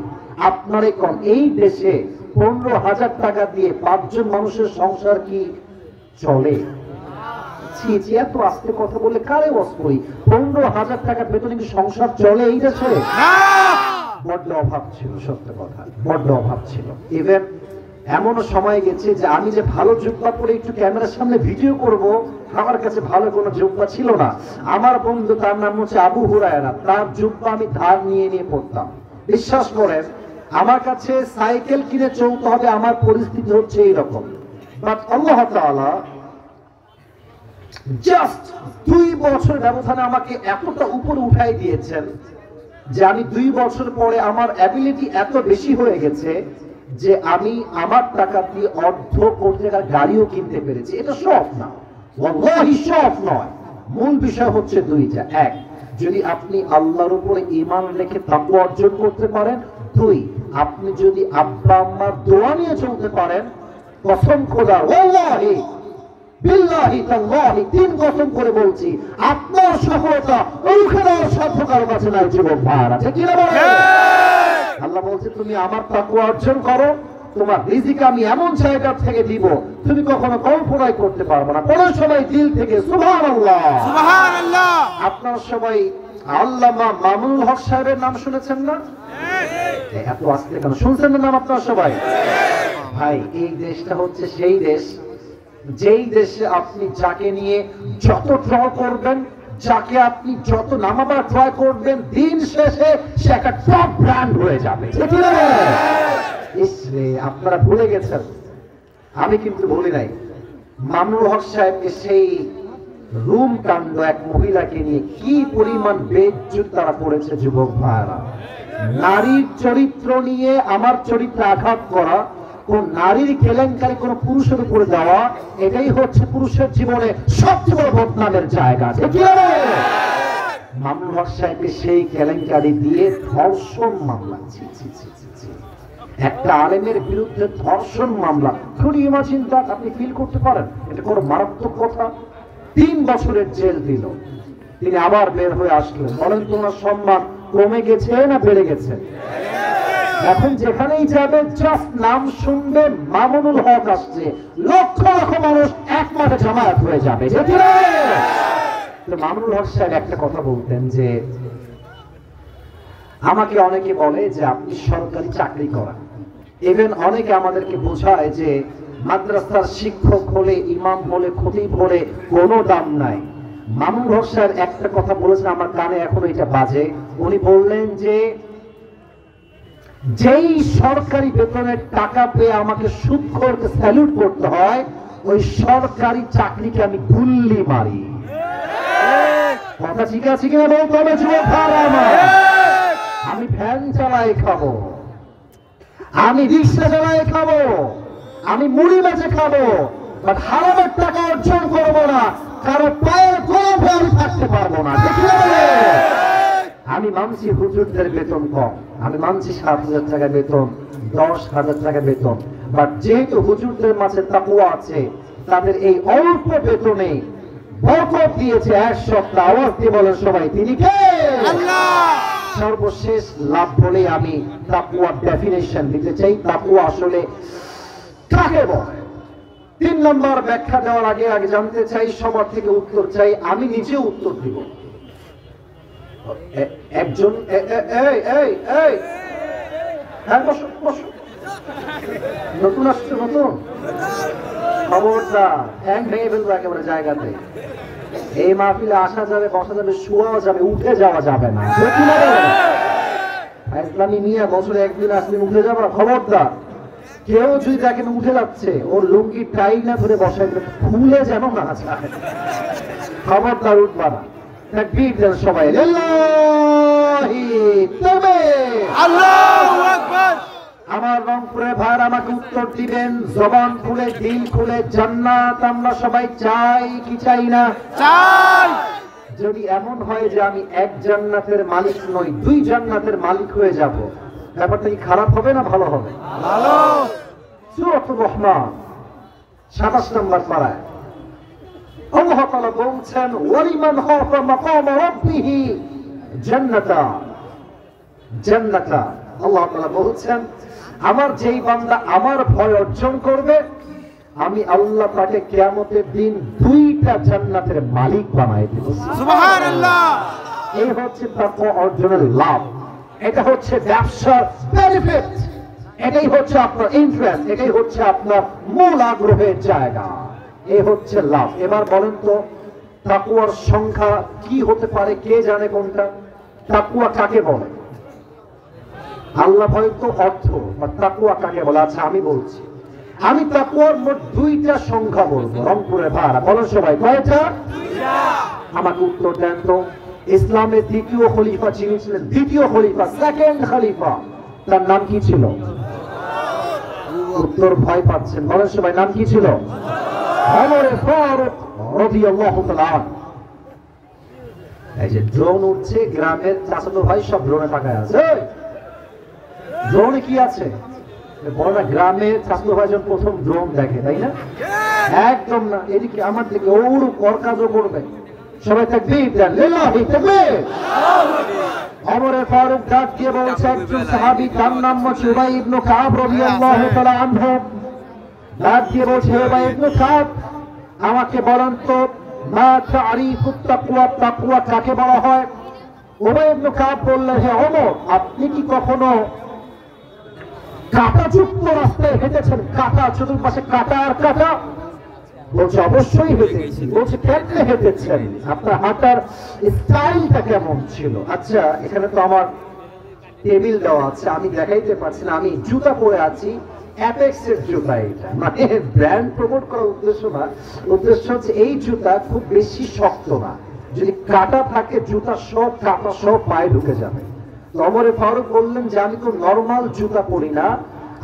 আপনারে কোন এই দেশে 15,000 টাকা দিয়ে 5 জন মানুষের সংসার কি চলে? এত আস্তে কথা বললে কারে ওয়াজ করি? 15,000 টাকা বেতনে কি সংসার চলে এই দেশে? বড্ড অভাব ছিল, সত্য কথা, বড্ড অভাব ছিল। ইভেন এমনও সময় গেছে যে আমি যে ভালো জুব্বা পরে একটু ক্যামেরার সামনে ভিডিও করব, আমার কাছে ভালো কোনো জুব্বা ছিল না। আমার বন্ধু, তার নাম হচ্ছে আবু হুরায়রা, তার জুব্বা আমি ধার নিয়ে নিয়ে পড়তাম। বিশ্বাস করেন, আমার কাছে সাইকেল কিনে চলতে হবে, আমার পরিস্থিতি হচ্ছে এইরকম। বাট আল্লাহ তাআলা জাস্ট 2 বছর ব্যবধানে আমাকে এতটা উপরে উঠাই দিয়েছেন যে আমি 2 বছর পরে আমার অ্যাবিলিটি এত বেশি হয়ে গেছে যে আমি আমার টাকা দিয়ে অর্ধ কোটি টাকার গাড়িও কিনতে পেরেছি। এটা শখ না, ওয়াল্লাহি শখ নয়। মূল বিষয় হচ্ছে দুইটা। এক, যদি আপনি আল্লাহর উপরে ঈমান রেখে তাকওয়া অর্জন করতে পারেন। 2, আপনি যদি আব্বা আম্মার দোয়া নিয়ে চলতে পারেন। কসম খোদার, ওয়াল্লাহি বিল্লাহি তাআল্লাহি, 3 কসম করে বলছি, আপনার সফলতা ওইখানে সাধ্য কারো কাছে নাই যুবক ভাইরা, ঠিক কি না বলেন? আল্লাহ বলছে তুমি আমার তাকওয়া অর্জন করো, তোমার রিজিক আমি এমন জায়গা থেকে দিব তুমি কখনো কল্পনাই করতে পারবে না। কোন সবাই দিল থেকে সুবহানাল্লাহ সুবহানাল্লাহ। আপনারা সবাই আল্লামা মামুনুল হক সাহেবের নাম শুনেছেন না? এত আস্তে কেন শুনছেন না নাম আপনারা সবাই? ভাই এই দেশটা হচ্ছে সেই দেশ যেই দেশে আপনি যাকে নিয়ে যত ট্রল করবেন, যাকে আপনি যত নামাবার ট্রাই করবেন, দিন শেষে সে একটা টপ ব্র্যান্ড হয়ে যাবে। আপনারা ভুলে গেছেন, আমি কিন্তু ভুলি নাই। মামুনুল হক সাহেবকে সেই রুম কাণ্ড এক মহিলাকে নিয়ে কি পরিমাণ বেইজ্জত তারা করেছে যুবক ভাইরা। নারীর চরিত্র নিয়ে আমার চরিত্রে আঘাত করা, কোন নারীর কেলেঙ্কারি কোন পুরুষের উপরে দেওয়া, এটাই হচ্ছে পুরুষের জীবনে সবচেয়ে বড় বদনামের জায়গা। মামুনুল হক সাহেবকে সেই কেলেঙ্কারি দিয়ে ধর্ষণ মামলা, একটা আলেমের বিরুদ্ধে ধর্ষণ মামলা, চিন্তা আপনি ফিল করতে পারেন? এটা কোনো মারাত্মক কথা। 3 বছরের জেল দিল, তিনি আবার বের হয়ে আসলেন। বলেন তোমার সম্মান কমে গেছে না বেড়ে গেছে? এখন যেখানেই যাবে জাস্ট নাম শুনবে মামুনুল হক আসছে, লক্ষ লক্ষ মানুষ এক মাঠে জামায়াত হয়ে যাবে। মামুনুল হক সাহেব একটা কথা বলতেন যে আমাকে অনেকে বলে যে আপনি সরকারি চাকরি করেন। ইভেন অনেকে আমাদেরকে বোঝায় যে মাদ্রাসার শিক্ষক হলে, ইমাম হলে, খতিব হলে কোনো দাম নাই। মামুনুল হক সাহেব একটা কথা বলেছেন, আমার কানে এখনো এটা বাজে। উনি বললেন যে যেই সরকারি বেতনের টাকা পেয়ে আমাকে সুদখোরকে স্যালুট করতে হয়, ওই সরকারি চাকরিকে আমি গুল্লি মারি। কথা ঠিক আছে কিনা বলতে হবে যুবক ভাইরা আমার। আমি ভ্যান চালাই খাবো, আমি রিক্সা চালাই খাবো, আমি মুড়ি বেচে খাবো, বাট হারামের টাকা অর্জন করবো না, কারো পায়ের কোণে আমি থাকতে পারবো না। আমি মানছি হুজুরদের বেতন কম, আমি মানছি 7,000 টাকা বেতন, 10,000 টাকা বেতন, বাট যেহেতু হুজুরদের মাঝে তাকওয়া আছে, তাদের এই অল্প বেতনে বরকত দিয়েছে। এক সপ্তাহ আওয়াজ দিয়ে বলেন সবাই, তিনি কে? আল্লাহ। সর্বশেষ লাভ বলে আমি তাকওয়ার ডেফিনেশন দিতে চাই। তাকওয়া আসলে কাকে বলে? তিন নম্বর ব্যাখ্যা দেওয়ার আগে আগে জানতে চাই, সবার থেকে উত্তর চাই, আমি নিজে উত্তর দিব। একজন হ্যাঁ বসো বসো, নতুন আসছে, নতুন খবরদার ঠ্যাং ভেঙে ফেলবো একেবারে জায়গাতে। এই মাহফিলে আসা যাবে, বসা যাবে, শোয়াও যাবে, উঠে যাওয়া যাবে না। ইসলামী মিয়া বছরে একদিন আসলে উঠে যাবো না, খবরদার। কেউ যদি দেখেন উঠে যাচ্ছে, ওর লুঙ্গি টাই না ধরে বসাই দেবে, খুলে যেন না যায়, খবরদার উঠবা না। তাকবীর দেন সবাই, লিল্লাহি তাকবীর, আল্লাহু আকবার। আমার রংপুরের ভাইরা আমাকে উত্তর দিবেন জবান খুলে, দিল খুলে। জান্নাত আমরা সবাই চাই কি চাই না? চাই। যদি এমন হয় যে আমি এক জান্নাতের মালিক নই, দুই জান্নাতের মালিক হয়ে যাব, ব্যাপারটা কি খারাপ হবে না ভালো হবে? ভালো। সূরাতুর রহমান 27 নম্বর পারায় আল্লাহ তাআলা বলছেন, ওয়ালিমান খাফা মাকাম রাব্বিহি জান্নাতা জান্নাতা। আল্লাহ তাআলা বলছেন, আমার যেই বান্দা আমার ভয় অর্জন করবে, আমি আল্লাহ তাকে কিয়ামতের দিন দুইটা জান্নাতের মালিক বানাই দেব। সুবহানাল্লাহ। এই হচ্ছে তাকওয়া অর্জনের লাভ, এটা হচ্ছে ব্যবসার বেনিফিট, এটাই হচ্ছে আপনার ইন্টারেস্ট, এটাই হচ্ছে আপনার মূল আগ্রহের জায়গা, এই হচ্ছে লাভ। এবার বলেন তো তাকওয়ার সংখ্যা কি হতে পারে? কে জানে কোনটা? তাকওয়া কাকে বলে? আল্লাহ ভয় তো অর্থ, আর তাকওয়া কাকে বলে? আচ্ছা আমি বলছি, আমি তাকওয়ার মোট দুইটা সংখ্যা বলবো। রংপুরের ভাড়া বলেন সবাই, কয়টা? আমাকে উত্তর দেন তো। ইসলামের দ্বিতীয় খলিফা যিনি ছিলেন, দ্বিতীয় খলিফা, সেকেন্ড খলিফা, তার নাম কি ছিল? উত্তর ভয় পাচ্ছেন, বলেন সবাই, নাম কি ছিল? ওমর ফারুক রাদিয়াল্লাহু তাআলা। এই যে ড্রোন উঠছে, গ্রামের চাচাতো ভাই সব ড্রোনে তাকায় আছে। ড্রোনে কি আছে? বড় গ্রামের চাচাতো ভাই যখন প্রথম ড্রোন দেখে, তাই না? একদম না, এদিকে আমার দিকে ওর কর কাজও করবে। সবাই তাকবীর দেন, লিল্লাহি তাকবীর। ওমর ফারুক ডাক দিয়ে বলছে, একজন সাহাবী, তার নাম হচ্ছে উবাই ইবনে কাব রাদিয়াল্লাহু তাআলা আনহু। ডাক দিয়ে বলছে, উবাই ইবনে কাব, আমাকে বলেন তো, মা তারিফুত তাকওয়া, তাকওয়া কাকে বলা হয়? উবাই ইবনে কাব বললেন, হে ওমর, আপনি কি কখনো কাঁটাযুক্ত রাস্তায় হেঁটেছেন? কাঁটা, চতুর্পাশে কাঁটা আর কাঁটা। বলছে অবশ্যই হেঁটেছি। বলছে কেমনে হেঁটেছেন? আপনার হাঁটার স্টাইলটা কেমন ছিল? আচ্ছা এখানে তো আমার টেবিল দেওয়া আছে, আমি দেখাইতে পারছি না, আমি জুতা পরে আছি, অ্যাপেক্সের জুতা। এটা মানে ব্র্যান্ড প্রমোট করার উদ্দেশ্য না, উদ্দেশ্য হচ্ছে এই জুতা খুব বেশি শক্ত না, যদি কাঁটা থাকে জুতা সব কাঁটা সব পায়ে ঢুকে যাবে। ওমর ফারুক বললেন যে আমি তো নরমাল জুতা পরি না,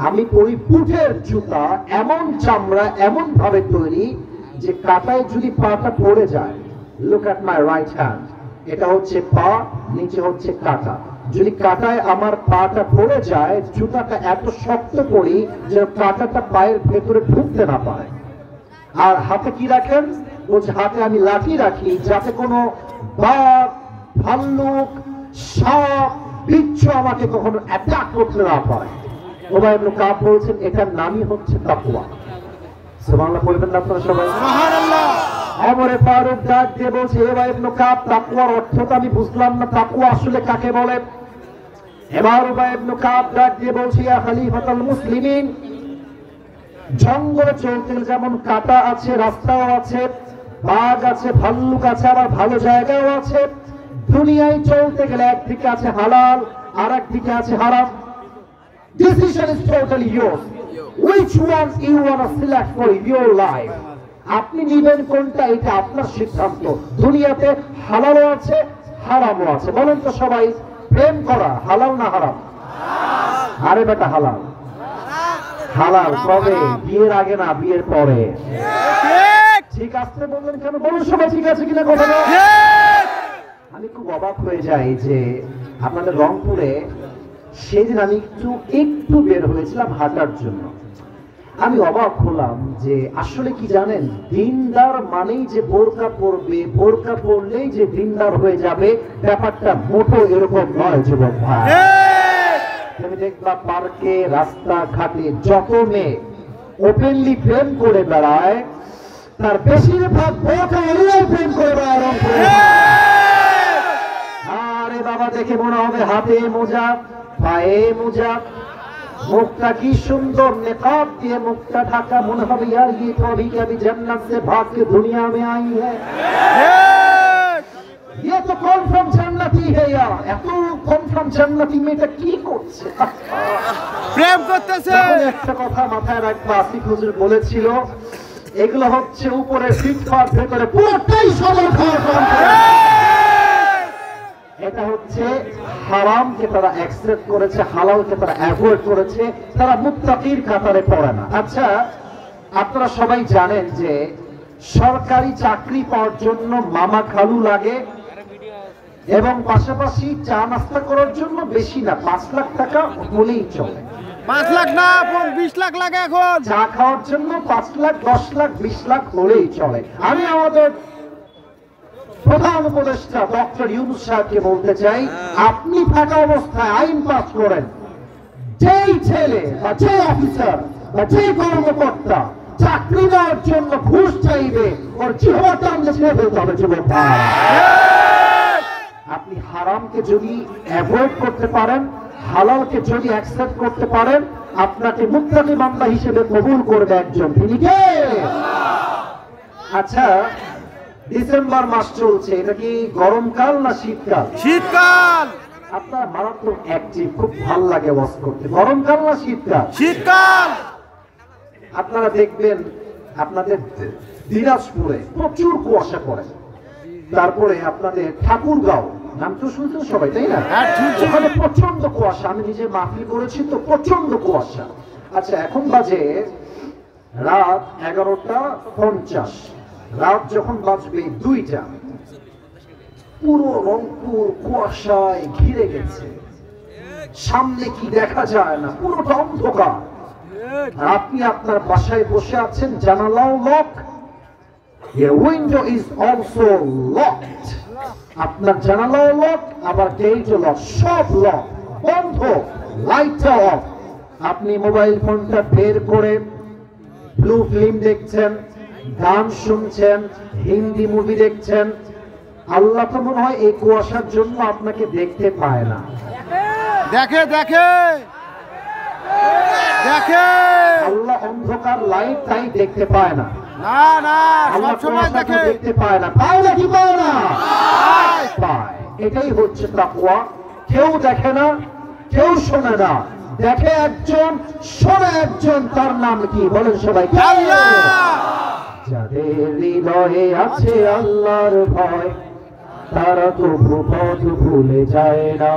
আমি পরি বুটের জুতা, এমন চামড়া, এমন ভাবে তৈরি যে কাঁটায় যদি পাটা পড়ে যায়, look at my right hand, এটা হচ্ছে পা, নিচে হচ্ছে কাঁটা, যদি কাঁটায় আমার পাটা পড়ে যায়, জুতাটা এত শক্ত করি যে কাঁটাটা পায়ের ভেতরে ঢুকতে না পারে। আর হাতে কি রাখেন? বলছে হাতে আমি লাঠি রাখি, যাতে কোনো বাঘ, ভাল্লুক, সাপ, বিচ্ছু আমাকে কখনো অ্যাটাক করতে না পারে। উবাই ইবনে কাব বলছেন এটার নামই হচ্ছে তাকওয়া। সুবহানাল্লাহ বলবেন না আপনারা সবাই? সুবহানাল্লাহ। ওমর ফারুক ডাক দিয়ে বলছে, উবাই ইবনে কাব, তাকওয়ার অর্থটা আমি বুঝলাম না, তাকওয়া আসলে কাকে বলে? এবার উবাই ইবনে কাব ডাক দিয়ে বলছে, ইয়া খলিফাতুল মুসলিমিন, জঙ্গলে চলতে গেলে যেমন কাঁটা আছে, রাস্তাও আছে, বাঘ আছে, ভাল্লুক আছে, আবার ভালো জায়গাও আছে। দুনিয়ায় চলতে গেলে একদিকে আছে হালাল, আর একদিকে আছে হারাম। Decision is totally yours. Which one you want to select for your life? আপনি নিবেন কোনটা, এটা আপনার সিদ্ধান্ত। দুনিয়াতে হালালও আছে, হারামও আছে। বলেন তো সবাই, প্রেম করা হালাল না হারাম? আরে বেটা হালাল। হালাল কবে? বিয়ের আগে না, বিয়ের পরে। ঠিক আছে বললেন কেন? বলুন সবাই ঠিক আছে কিনা কথা। আমি খুব অবাক হয়ে যাই যে আপনাদের রংপুরে সেদিন আমি একটু বের হয়েছিলাম হাঁটার জন্য। আমি অবাক হলাম যে আসলে কি জানেন, দিনদার মানেই যে বোরকা পরবে, বোরকা পরলেই যে দিনদার হয়ে যাবে, ব্যাপারটা মোটো এরকম নয় যুবক ভাই। তুমি দেখবা পার্কে, রাস্তাঘাটে যত মেয়ে ওপেনলি প্রেম করে বেড়ায়, তার বেশিরভাগ বোকারাই প্রেম করে বেড়ায় রংপুরে। আরে বাবা, দেখে মনে হবে হাতে মোজা, পায়ে মোজা, মুখটা কি সুন্দর নেকাব দিয়ে মুখটা ঢাকা, মনে হবে यार ये तो अभी कभी जन्नत से भाग के दुनिया में आई है, ये तो कन्फार्म জান্নাতি है यार। এত কনফার্ম জান্নাতি মেয়েটা কি করছে? প্রেম করতেছে। একটা কথা মাথায় রাখবা, আসিফ হুজুর বলেছিল এগুলো হচ্ছে উপরে ফিটফাট, ভেতরে পুরোটাই সবার খাওয়া। এটা হচ্ছে হারামকে তারা অ্যাকসেপ্ট করেছে, হালালকে তারা অ্যাভয়েড করেছে, তারা মুত্তাকির কাতারে পড়ে না। আচ্ছা, আপনারা সবাই জানেন যে সরকারি চাকরি পাওয়ার জন্য মামা খালু লাগে, এবং পাশাপাশি চা নাস্তা করার জন্য বেশি না 5 লাখ টাকা হলেই চলে। 5 লাখ না, 20 লাখ লাগে এখন। চা খাওয়ার জন্য 5 লাখ, 10 লাখ, 20 লাখ হলেই চলে। আমি আমাদের প্রধান উপদেষ্টা ডক্টর ইউনূস সাহেবকে বলতে চাই, আপনি থাকা অবস্থায় আইন পাস করেন, যেই ছেলে বা যে অফিসার বা যে কর্মকর্তা চাকরি দেওয়ার জন্য ঘুষ চাইবে, ওর জিহ্বাটা আমরা ছেড়ে ফেলতে হবে। যুবক ভাইরা, আপনি হারামকে যদি অ্যাভয়েড করতে পারেন, হালালকে যদি অ্যাকসেপ্ট করতে পারেন, আপনাকে মুত্তাকি বান্দা হিসেবে কবুল করবে একজন, তিনি কে? আচ্ছা, ডিসেম্বর মাস চলছে, এটা কি গরমকাল না শীতকাল? শীতকাল। আপনার মারাত্মক অ্যাক্টিভ, খুব ভালো লাগে ওয়াজ করতে। গরমকাল না শীতকাল? শীতকাল। আপনারা দেখবেন আপনাদের দিনাজপুরে প্রচুর কুয়াশা পড়ে, তারপরে আপনাদের ঠাকুরগাঁও, নাম তো শুনছেন সবাই, তাই না? ওখানে প্রচন্ড কুয়াশা, আমি নিজে মাহফিল করেছি তো, প্রচন্ড কুয়াশা। আচ্ছা, এখন বাজে রাত 11:50, রাত যখন বাজবে 2টা, পুরো রংপুর কুয়াশায় ঘিরে গেছে, সামনে কি দেখা যায় না, পুরোটা অন্ধকার। আর আপনি আপনার বাসায় বসে আছেন, জানালাও lock, your window is also locked, আপনার জানালাও লক, আবার গেটও লক, সব লক, বন্ধ, লাইটটা অফ। আপনি মোবাইল ফোনটা বের করে ব্লু ফিল্ম দেখছেন, গান শুনছেন, হিন্দি মুভি দেখছেন। আল্লাহ তো মনে হয় এই কুয়াশার জন্য আপনাকে দেখতে পায় না। দেখে দেখে দেখে, আল্লাহ অন্ধকার লাইট তাই দেখতে পায় না। না না, আল্লাহ সব সময় কুয়াশাকে দেখে। দেখতে পায় না। পায় না কি পায় না? পায়। এটাই হচ্ছে তাকওয়া। কেউ দেখে না, কেউ শোনে না, দেখে একজন, শোনে একজন, তার নাম কি বলেন সবাই? আল্লাহ। যাদের হৃদয়ে আছে আল্লাহর ভয়, তারা তো পথ ভুলে যায় না।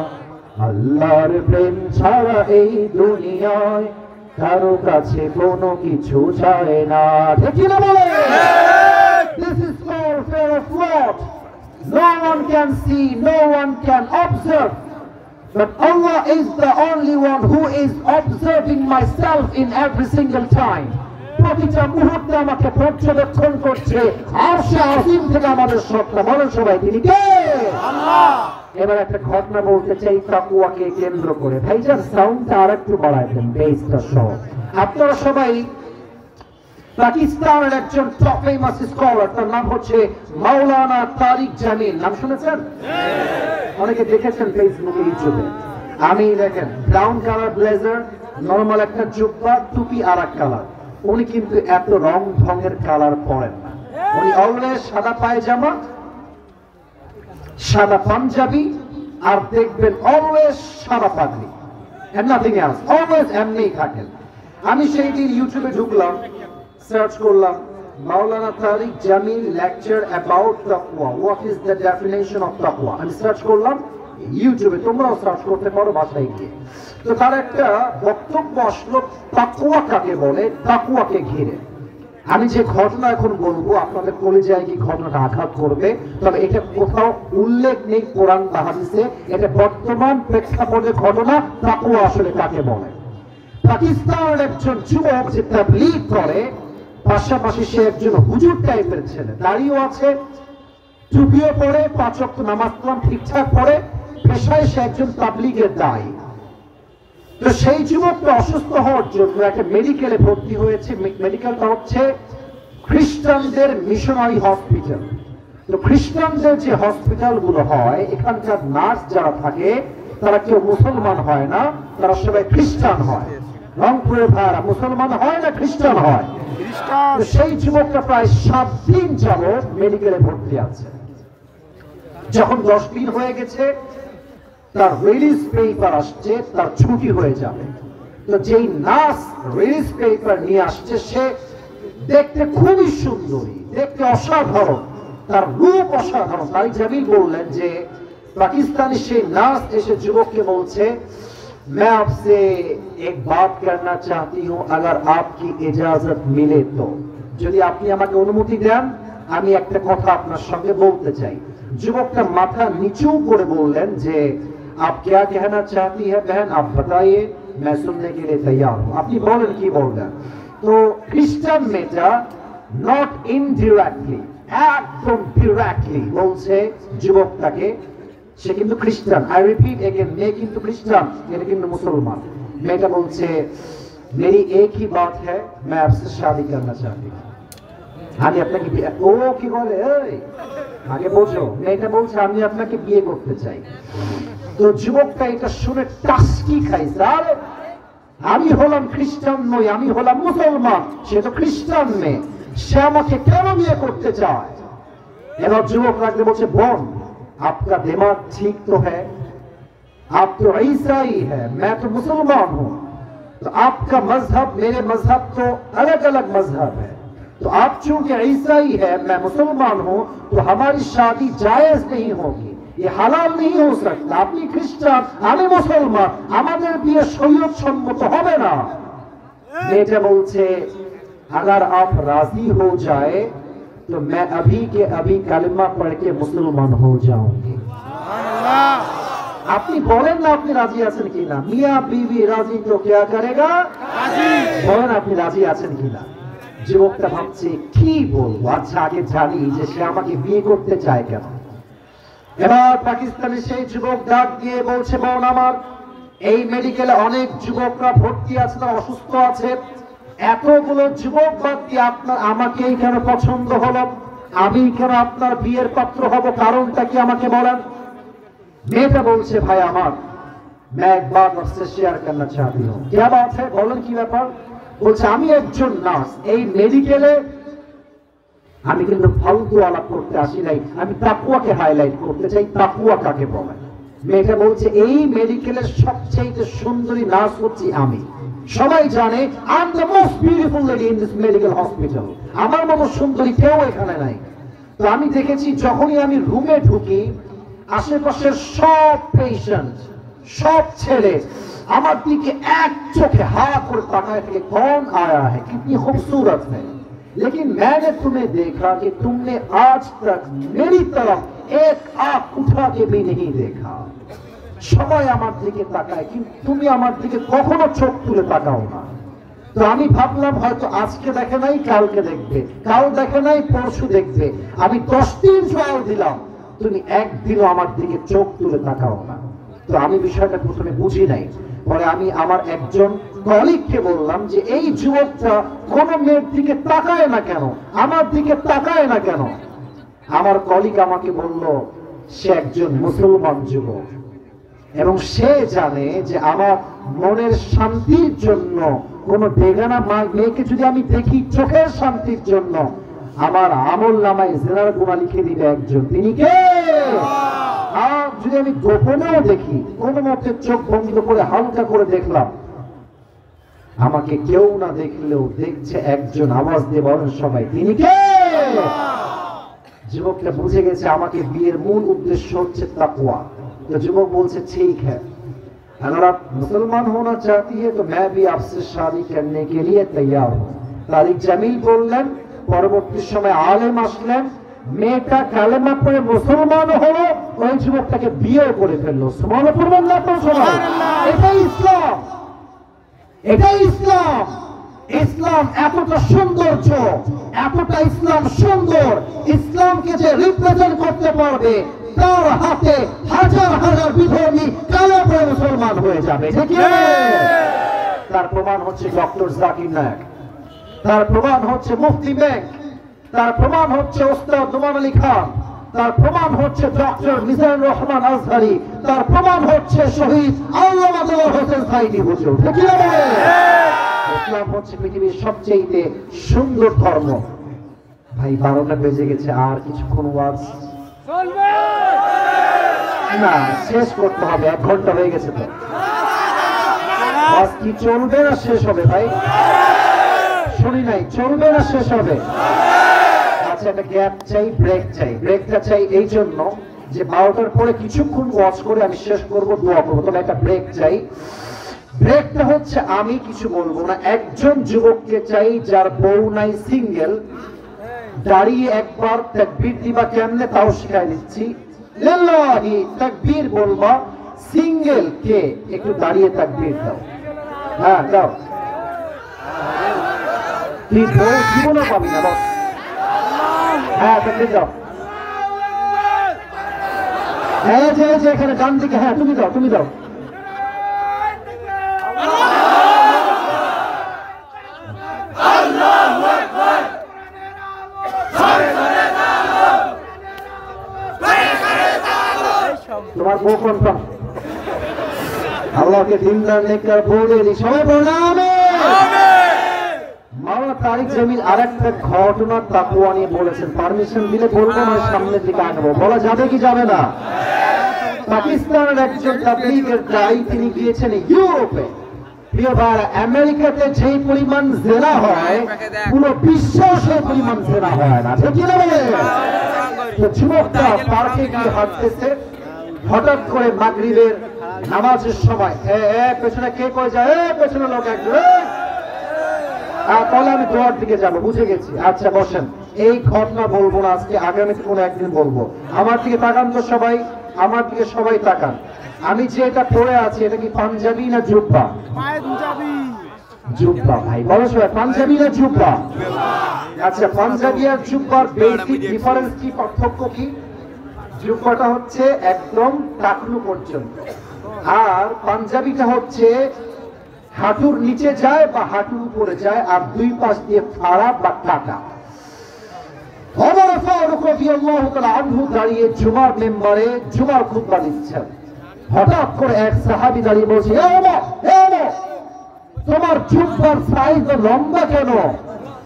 আল্লাহর প্রেম ছাড়া এই দুনিয়ায় কারো কাছে কোনো কিছু চায় না। ঠিক না বলে? This is called fear of Lord. No one can see, no one can observe, but Allah is the only one who is observing myself in every single time. প্রতিটা মুহূর্তে আমাকে পর্যবেক্ষণ করছে, আরশে আজিম থেকে আমাদের সত্তা। বলেন সবাই, তিনি কে? আল্লাহ। এবার একটা ঘটনা বলতে চাই তাকওয়াকে কেন্দ্র করে। ভাইজান, সাউন্ডটা আর একটু বাড়ায় দেন, বেসটা সহ। আপনারা সবাই পাকিস্তানের একজন টপ ফেমাস স্কলার, তার নাম হচ্ছে মাওলানা তারিক জামিল, নাম শুনেছেন? অনেকে দেখেছেন ফেসবুকে, ইউটিউবে। আমি দেখেন, ব্রাউন কালার ব্লেজার, নরমাল একটা জুব্বা, টুপি আর এক কালার। উনি কিন্তু এত রং ঢঙের কালার পরেন না। উনি অলওয়েজ সাদা পায়জামা, সাদা পাঞ্জাবি, আর দেখবেন অলওয়েজ সাদা পাগড়ি, and nothing else, অলওয়েজ এমনিই থাকেন। আমি সেই দিন ইউটিউবে ঢুকলাম, সার্চ করলাম মাওলানা তারিক জামিল লেকচার অ্যাবাউট তাকওয়া, what is the definition of তাকওয়া। আমি সার্চ করলাম ইউটিউবে, তোমরাও সার্চ করতে পারো বাসায় গিয়ে। তো তার একটা বক্তব্য আসলো তাকওয়া কাকে বলে, তাকওয়াকে ঘিরে। আমি যে ঘটনা এখন বলবো আপনাদের কলিজায় কি ঘটনাটা আঘাত করবে, তবে এটা কোথাও উল্লেখ নেই কোরআন বা হাদিসে। এটা বর্তমান প্রেক্ষাপটের ঘটনা, তাকওয়া আসলে কাকে বলে। পাকিস্তানের একজন যুবক যে তাবলীগ করে, পাশাপাশি সে একজন হুজুর টাইপের ছেলে, দাড়িও আছে, টুপিও পরে, 5 ওয়াক্ত নামাজ কালাম ঠিকঠাক পড়ে, পেশায় সে একজন তাবলীগের দায়ী। তো সেই যুবকটা অসুস্থ হওয়ার জন্য একটা মেডিকেলে ভর্তি হয়েছে। মেডিকেলটা হচ্ছে খ্রিস্টানদের মিশনারি হসপিটাল। তো খ্রিস্টানদের যে হসপিটাল গুলো হয়, এখানকার নার্স যারা থাকে তারা কেউ মুসলমান হয় না, তারা সবাই খ্রিস্টান হয়। রংপুরের ভাইরা মুসলমান হয় না খ্রিস্টান হয়। খ্রিস্টান। তো সেই যুবকটা প্রায় 7 দিন যাবত মেডিকেলে ভর্তি আছে। যখন 10 দিন হয়ে গেছে, তার রিলিজ পেপার আসছে, তার ছুটি হয়ে যাবে। তো যেই নার্স রিলিজ পেপার নিয়ে আসছে, সে দেখতে খুবই সুন্দরী, দেখতে অসাধারণ, তার রূপ অসাধারণ। তাই জামিল বললেন যে পাকিস্তানি সেই নার্স এসে যুবককে বলছে, मैं आपसे एक बात करना चाहती हूं, अगर आपकी इजाजत मिले तो। যদি আপনি আমাকে অনুমতি দেন, আমি একটা কথা আপনার সঙ্গে বলতে চাই। যুবকটা মাথা নিচু করে বললেন যে आप क्या कहना चाहती है बहन, आप बताइए, मैं सुनने के लिए तैयार हूं। আপনি বলেন কি বলবেন। তো খ্রিস্টান মেয়েটা নট ইনডিরেক্টলি, একদম ডিরেক্টলি বলছে যুবকটাকে, সে কিন্তু খ্রিস্টান। আই রিপিট এগেন, মেয়ে কিন্তু খ্রিস্টান, এটা কিন্তু মুসলমান। মেয়েটা বলছে, मेरी एक ही बात है, मैं आपसे शादी करना चाहती हूँ। আমি আপনাকে ও কি বলে, এই আগে বোঝো। মেয়েটা বলছে, আমি আপনাকে বিয়ে করতে চাই। তো যুবকটা এটা শুনে টাস্কি খাইছে, আরে আমি হলাম খ্রিস্টান নই, আমি হলাম মুসলমান, সে তো খ্রিস্টান মেয়ে, সে আমাকে কেন বিয়ে করতে চায়। এবার যুবক রাখতে বলছে, বোন आपका दिमाग ठीक तो है, आप तो ईसाई है, मैं तो मुसलमान हूं, तो आपका मजहब मेरे मजहब तो अलग अलग मजहब है। तो आप चूंकि ईसाई है, मैं मुसलमान हूं, तो हमारी शादी जायज नहीं होगी, ये हलाल नहीं हो सकता। আপনি খ্রিস্টান, আমি মুসলমান, আমাদের বিয়ে শরীয়ত সম্মত হবে না। মেয়েটা বলছে, अगर आप राजी हो जाए तो मैं अभी के अभी कलमा पढ़ के मुसलमान हो जाऊंगी। আপনি বলেন না আপনি রাজি আছেন কিনা। মিয়া বিবি রাজি তো কে করেগা, বলেন আপনি রাজি আছেন কিনা। যুবকটা ভাবছে কি বলবো, আচ্ছা আগে জানি যে সে আমাকে বিয়ে করতে চায় কেন। এবার পাকিস্তানের সেই যুবক ডাক দিয়ে বলছে, বোন আমার, এই মেডিকেলে অনেক যুবকরা ভর্তি আছে, তারা অসুস্থ আছে, এতগুলো যুবক বাদ দিয়ে আপনার আমাকেই কেন পছন্দ হলো, আমি কেন আপনার বিয়ের পাত্র হব, কারণটা কি আমাকে বলেন। মেয়েটা বলছে, ভাই আমার, मैं एक बात आपसे शेयर करना चाहती हूँ। क्या बात है, বলেন কি ব্যাপার। বলছে, আমি একজন নার্স, এই মেডিকেলে আমি কিন্তু ফালতু আলাপ করতে আসি নাই, আমি তাকওয়াকে হাইলাইট করতে চাই। তাকওয়া কাকে বলে। মেয়েটা বলছে, এই মেডিকেলের সবচেয়ে সুন্দরী নার্স হচ্ছি আমি। সবাই জানে I am the most beautiful lady in this medical hospital, আমার মতো সুন্দরী কেউ এখানে নাই। তো আমি দেখেছি যখনই আমি রুমে ঢুকি, আশেপাশের সব পেশেন্ট, সব ছেলে আমার দিকে এক চোখে হা করে তাকায় থাকে, कौन आया है, कितनी खूबसूरत है। लेकिन मैंने तुम्हें देखा कि तुमने आज तक मेरी तरफ एक आंख उठा के भी नहीं देखा। সবাই আমার দিকে তাকায়, কিন্তু তুমি আমার দিকে কখনো চোখ তুলে তাকাও না। তো আমি ভাবলাম হয়তো আজকে দেখে নাই, কালকে দেখবে, কাল দেখে নাই, পরশু দেখবে। আমি 10 দিন ট্রায়াল দিলাম, তুমি একদিনও আমার দিকে চোখ তুলে তাকাও না। তো আমি বিষয়টা প্রথমে বুঝি নাই। পরে আমি আমার একজন কলিগকে বললাম যে এই যুবকটা কোন মেয়ের দিকে তাকায় না কেন, আমার দিকে তাকায় না কেন। আমার কলিগ আমাকে বলল, সে একজন মুসলমান যুবক এবং সে জানে যে আমার মনের শান্তির জন্য কোন বেগানা মেয়েকে যদি আমি দেখি চোখের শান্তির জন্য, আমার আমল নামায় জিনার গুনাহ লিখে দিবে একজন, তিনি কে। আর যদি আমি গোপনেও দেখি, কোন মতে চোখ বন্ধ করে হালকা করে দেখলাম, আমাকে কেউ না দেখলেও দেখছে একজন, আওয়াজ দিয়ে বলেন সবাই, তিনি কে। যুবকটা বুঝে গেছে আমাকে বিয়ের মূল উদ্দেশ্য হচ্ছে তাকওয়া। तो युवक बोलते ठीक है, अगर आप मुसलमान होना चाहती है तो मैं भी आपसे शादी करने के लिए तैयार हूँ। तारिक जमील बोललेन, পরবর্তী সময় আলেম আসলেন, মেয়েটা কালেমা পড়ে মুসলমান হলো, ওই যুবকটাকে বিয়ে করে ফেললো। সুবহানাল্লাহ পড়বেন না তো সবাই। এটাই ইসলাম, এটাই ইসলাম। ইসলাম এতটা সৌন্দর্য, এতটা ইসলাম সুন্দর, ইসলামকে যে রিপ্রেজেন্ট করতে পারবে তার হাতে হাজার হাজার বিধর্মী কালো পড়ে মুসলমান হয়ে যাবে। ঠিক কি? তার প্রমাণ হচ্ছে ডক্টর জাকির নায়েক, তার প্রমাণ হচ্ছে মুফতি ব্যাংক, তার প্রমাণ হচ্ছে ওস্তাদ নোমান আলী খান, তার প্রমাণ হচ্ছে ডক্টর মিজানুর রহমান আজহারি, তার প্রমাণ হচ্ছে শহীদ আল্লামা দেওয়ার হোসেন সাইদি হুজুর। ঠিক কি? ইসলাম হচ্ছে পৃথিবীর সবচেয়ে সুন্দর ধর্ম। ভাই 12টা বেজে গেছে, আর কিছুক্ষণ ওয়াজ না শেষ করতে হবে, 1 ঘন্টা হয়ে গেছে তো। ওয়াজ কি চলবে না শেষ হবে ভাই? শুনি নাই, চলবে না শেষ হবে? আচ্ছা, একটা গ্যাপ চাই, ব্রেক চাই। ব্রেকটা চাই এই জন্য যে 12টার পরে কিছুক্ষণ ওয়াজ করে আমি শেষ করব, দোয়া করবো, তবে একটা ব্রেক চাই। ব্রেকটা হচ্ছে আমি কিছু বলবো না, একজন যুবককে চাই যার বউ নাই, সিঙ্গেল, দাঁড়িয়ে একবার তাকবীর দিবা কেমনে তাও শিখাই দিচ্ছি। লিল্লাহি তাকবীর বলবা, সিঙ্গেল কে একটু দাঁড়িয়ে তাকবীর দাও। হ্যাঁ দাও, তুই বউ জীবনও পাবি না। বস, হ্যাঁ তাকবীর দাও। হ্যাঁ যে এখানে ডান দিকে, হ্যাঁ তুমি দাও, তুমি দাও। তোমার বউ কনফার্ম? আল্লাহকে দিনদার নেককার বউ দিয়ে দিই, সবাই বলুন আমিন। মাওলানা তারিক জামিল আরেকটা ঘটনা তাকওয়া নিয়ে বলেছেন, পারমিশন দিলে বলবো না, সামনের দিকে আনবো। বলা যাবে কি যাবে না? পাকিস্তানের একজন তাবলীগের দায়ী, তিনি গিয়েছেন ইউরোপে। প্রিয় ভাইরা, আমেরিকাতে যে পরিমাণ জেনা হয় পুরো বিশ্ব সেই পরিমাণ জেনা হয় না। ঠিক কি না বলে? তো যুবকটা পার্কে গিয়ে হাঁটতেছে, হঠাৎ করে মাগরিবের নামাজের সময় পেছনে কে কই যায়, পেছনে লোক একজন, তাহলে আমি দোয়ার দিকে যাবো, বুঝে গেছি। আচ্ছা বসেন, এই ঘটনা বলবো না আজকে, আগামীতে কোনো একদিন বলবো। আমার দিকে তাকান তো সবাই, আমার দিকে সবাই তাকান। আমি যে এটা পরে আছি, এটা কি পাঞ্জাবি না জুব্বা? জুব্বা। ভাই বলো সবাই, পাঞ্জাবি না জুব্বা? আচ্ছা, পাঞ্জাবি আর জুব্বার বেসিক ডিফারেন্স কি, পার্থক্য কি? জুব্বাটা হচ্ছে একদম টাকনু পর্যন্ত, আর পাঞ্জাবিটা হচ্ছে হাঁটুর নিচে যায় বা হাঁটুর উপরে যায়, আর দুই পাশ দিয়ে ফাড়া বা কাটা। ওমর ফারুক রাদিয়াল্লাহু তাআলা আনহু দাঁড়িয়ে জুমার মেম্বারে জুমার খুতবা দিচ্ছেন। হঠাৎ করে এক সাহাবী দাঁড়িয়ে বলছে, এ ওমর, তোমার জুব্বার সাইজ লম্বা কেন?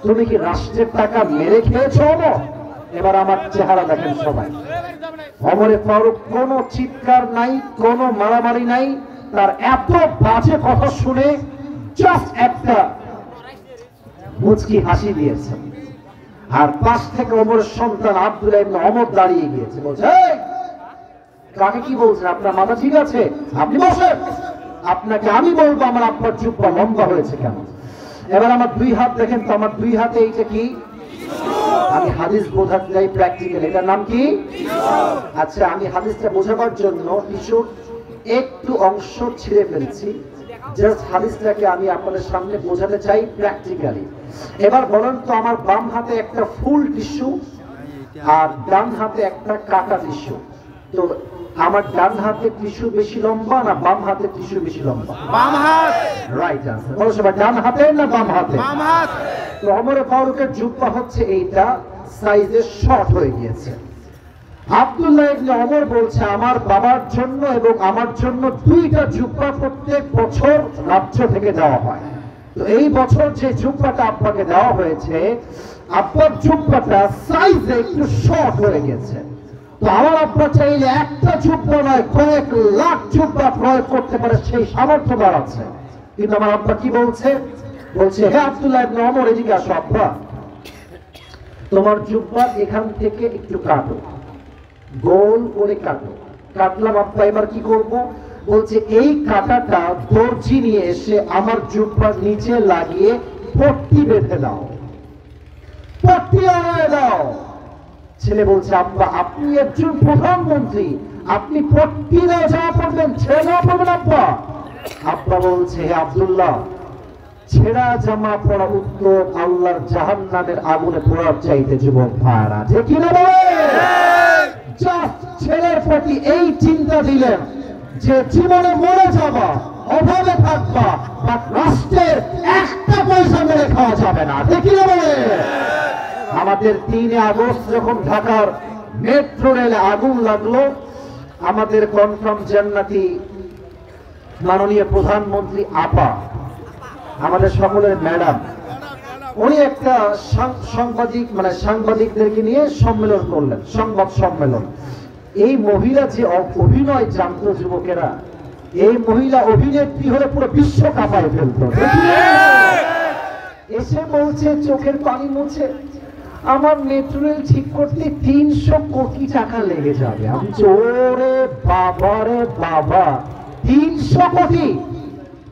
তুমি কি রাষ্ট্রের টাকা মেরে খেয়েছো ওমর? এবার আমার চেহারা দেখেন সবাই। ওমরে ফারুক কোনো চিৎকার নাই, কোনো মারামারি নাই, তার এত বাজে কথা শুনে জাস্ট একটা মুচকি হাসি দিয়েছে। আর পাশ থেকে ওমরের সন্তান আব্দুল্লাহ ইবনে ওমর দাঁড়িয়ে গিয়েছে, বলছে, কাকে কি বলছেন? আপনার মাথা ঠিক আছে? আপনি বসেন, আপনাকে আমি বলবো আমার আব্বার জুব্বা লম্বা হয়েছে কেন। এবার আমার দুই হাত দেখেন তো, আমার দুই হাতে এইটা কি? আমি হাদিস বোঝাতে যাই প্র্যাকটিক্যাল, এটার নাম কি? আচ্ছা, আমি হাদিসটা বোঝাবার জন্য টিস্যুর একটু অংশ ছিঁড়ে ফেলছি, জাস্ট হাদিসটাকে আমি আপনাদের সামনে বোঝাতে চাই প্র্যাকটিক্যালি। এবার বলেন তো, আমার বাম হাতে একটা ফুল টিস্যু আর ডান হাতে একটা কাটা টিস্যু, তো আমার ডান হাতে টিস্যু বেশি লম্বা না বাম হাতে টিস্যু বেশি লম্বা? বাম হাত। Right answer. বলো সবাই, ডান হাতে না বাম হাতে? বাম হাত। তো ওমর ফারুকের জুব্বা হচ্ছে এইটা, সাইজে শর্ট হয়ে গিয়েছে। আব্দুল্লাহ ইবনে ওমর বলছে, আমার বাবার জন্য এবং আমার জন্য দুইটা জুব্বা প্রত্যেক বছর রাজ্য থেকে দেওয়া হয়। তো এই বছর যে জুব্বাটা আব্বাকে দেওয়া হয়েছে, আব্বার জুব্বাটা সাইজে একটু শর্ট হয়ে গেছে। তো আমার আব্বা চাইলে একটা জুব্বা নয়, কয়েক লাখ জুব্বা প্রয়োগ করতে পারে, সেই সামর্থ্য তার আছে। কিন্তু আমার আব্বা কি বলছে? বলছে, হে আব্দুল্লাহ ইবনে ওমর, এদিকে আসো। আব্বা, তোমার জুব্বা এখান থেকে একটু কাটো, গোল করে কাটো। কাটলাম আব্বা, এবার কি করব? বলছে, এই কাটাটা দর্জি নিয়ে এসে আমার জুব্বার নিচে লাগিয়ে পট্টি বেঁধে দাও, পট্টি আনায় দাও। ছেলে বলছে, আব্বা আপনি একজন প্রধানমন্ত্রী, আপনি পট্টি না জামা পড়বেন, ছেড়ে জামা পড়বেন আব্বা? আব্বা বলছে, হে আব্দুল্লাহ, ছেঁড়া জামা পরা উত্তম আল্লাহর জাহান্নামের আগুনে পোড়ার চাইতে যুবক ভাইরা। ঠিক কি না বলে? জাস্ট ছেলের প্রতি এই চিন্তা দিলেন যে জীবনে মরে যাবা, অভাবে থাকবা, বাট রাষ্ট্রের একটা পয়সা মেরে খাওয়া যাবে না। দেখি না বলে আমাদের 3 আগস্ট যখন ঢাকার মেট্রো রেলে আগুন লাগলো, আমাদের কনফার্ম জান্নাতি মাননীয় প্রধানমন্ত্রী আপা, আমাদের সকলের ম্যাডাম, উনি একটা সাংবাদিকদেরকে নিয়ে সম্মেলন করলেন, সংবাদ সম্মেলন। এই মহিলা যে অভিনয় জানতো যুবকেরা, এই মহিলা অভিনেত্রী হলে পুরো বিশ্ব কাঁপায় ফেলতো। এসে বলছে, চোখের পানি মুছে, আমার মেট্রো রেল ঠিক করতে 300 কোটি টাকা লেগে যাবে। আমি ওরে বাবা রে বাবা, 300 কোটি!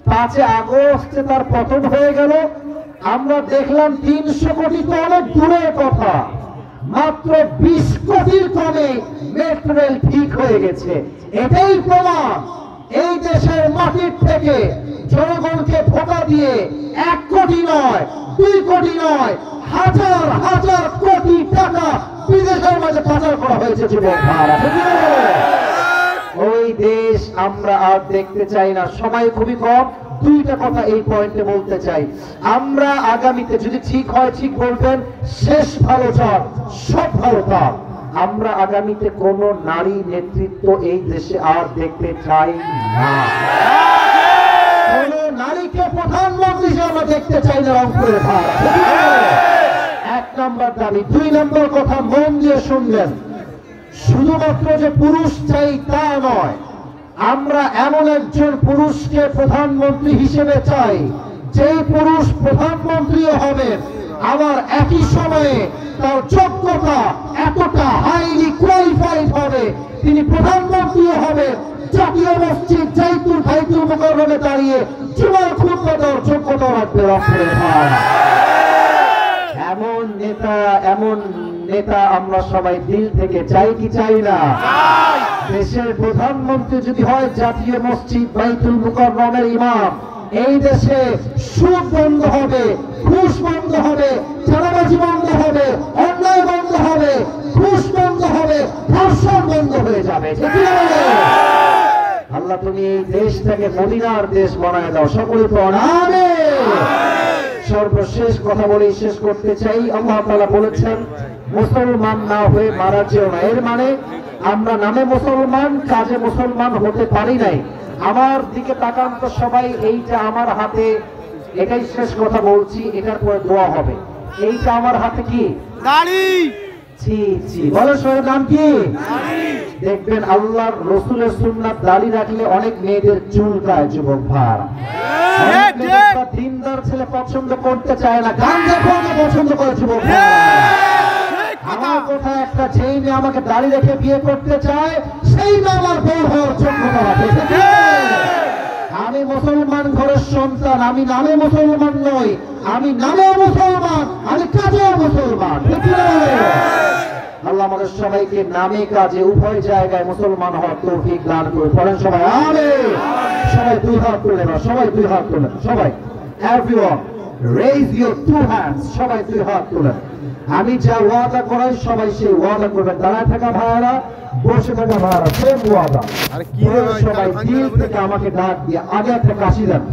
5 আগস্টে তার পতন হয়ে গেল। আমরা দেখলাম 300 কোটি তো অনেক দূরের কথা, মাত্র 20 কোটির কমে মেট্রো রেল ঠিক হয়ে গেছে। এটাই প্রমাণ এই দেশের মাটির থেকে জনগণকে ধোঁকা দিয়ে 1 কোটি নয়, 2 কোটি নয়, হাজার হাজার কোটি টাকা বিদেশের মাঝে পাচার করা হয়েছে যুবক ভাইরা। ওই দেশ আমরা আর দেখতে চাই না। সময় খুবই কম, 2টা কথা এই পয়েন্টে বলতে চাই। আমরা আগামীতে যদি ঠিক হয় ঠিক বলবেন, শেষ ভালো চান সব ভালো কাজ। আমরা আগামীতে কোন নারী নেতৃত্ব এই দেশে আর দেখতে চাই না। কোন নারীকে প্রধানমন্ত্রী হিসেবে আমরা দেখতে চাই না রংপুরের ভাড়া। 1 নম্বর দাবি। 2 নম্বর কথা মন দিয়ে শুনবেন, শুধুমাত্র যে পুরুষ চাই তা নয়, আমরা এমন একজন পুরুষকে প্রধানমন্ত্রী হিসেবে চাই, যেই পুরুষ প্রধানমন্ত্রীও হবেন, আবার একই সময়ে তার যোগ্যতা এতটা হাইলি কোয়ালিফাইড হবে, তিনি প্রধানমন্ত্রীও হবেন, জাতীয় মসজিদ বাইতুল মুকাররমে দাঁড়িয়ে জুমার খুতবা দেওয়ার যোগ্যতা রাখবে রংপুরের ভাইরা। এমন নেতা আমরা সবাই দিল থেকে চাই কি চাই না? দেশের প্রধানমন্ত্রী যদি হয় জাতীয় মসজিদ বাইতুল মুকাররমের ইমাম, এই দেশে সুদ বন্ধ হবে, ঘুষ বন্ধ হবে, চাঁদাবাজি বন্ধ হবে, অন্যায় বন্ধ হবে, ঘুষ বন্ধ হবে, ধর্ষণ বন্ধ হয়ে যাবে। আল্লাহ তুমি এই দেশটাকে মদিনার দেশ বানায় দাও, সকলে পড়েন আমিন। সর্বশেষ কথা বলে শেষ করতে চাই। আল্লাহ তাআলা বলেছেন, মুসলমান না হয়ে মারা যেও না। এর মানে আমরা নামে মুসলমান, কাজে মুসলমান হতে পারি নাই। আমার দিকে তাকান তো সবাই, এইটা আমার হাতে, এটাই শেষ কথা বলছি, এটার পরে দোয়া হবে। এইটা আমার হাতে কি? দাড়ি। জি জি, বলেন সবার নাম কি? দেখবেন আল্লাহর রসুলের সুন্নাত দাড়ি রাখলে অনেক মেয়েদের চুলকায় যুবক ভাইরা। দিনদার ছেলে পছন্দ করতে চায় না, গাঞ্জা খোয়া পছন্দ করে যুবক ভাইরা। আমার কথা একটা, যেই মেয়ে আমাকে দাড়ি রেখে বিয়ে করতে চায়, সেই মেয়ে আমার বউ হওয়ার যোগ্যতা রাখে। আমি মুসলমান ঘরের সন্তান, আমি নামে মুসলমান নই, আমি নামেও মুসলমান, আমি কাজেও মুসলমান। আল্লাহ আমাদের সবাইকে নামে কাজে উভয় জায়গায় মুসলমান হওয়ার তৌফিক দান করে। পড়েন সবাই আমিন। সবাই 2 হাত তুলে না, সবাই 2 হাত তুলেন, সবাই এভরিওয়ান রেইজ ইউর 2 হ্যান্ডস, সবাই 2 হাত তুলেন। আমি যা ওয়াদা করাই সবাই সেই ওয়াদা করবেন। দাঁড়ায় থাকা ভাইয়ারা, বসে থাকা ভাইয়ারা, সেম ওয়াদা। সবাই দিল থেকে আমাকে ডাক দিয়ে আগে একটা কাশি দেন,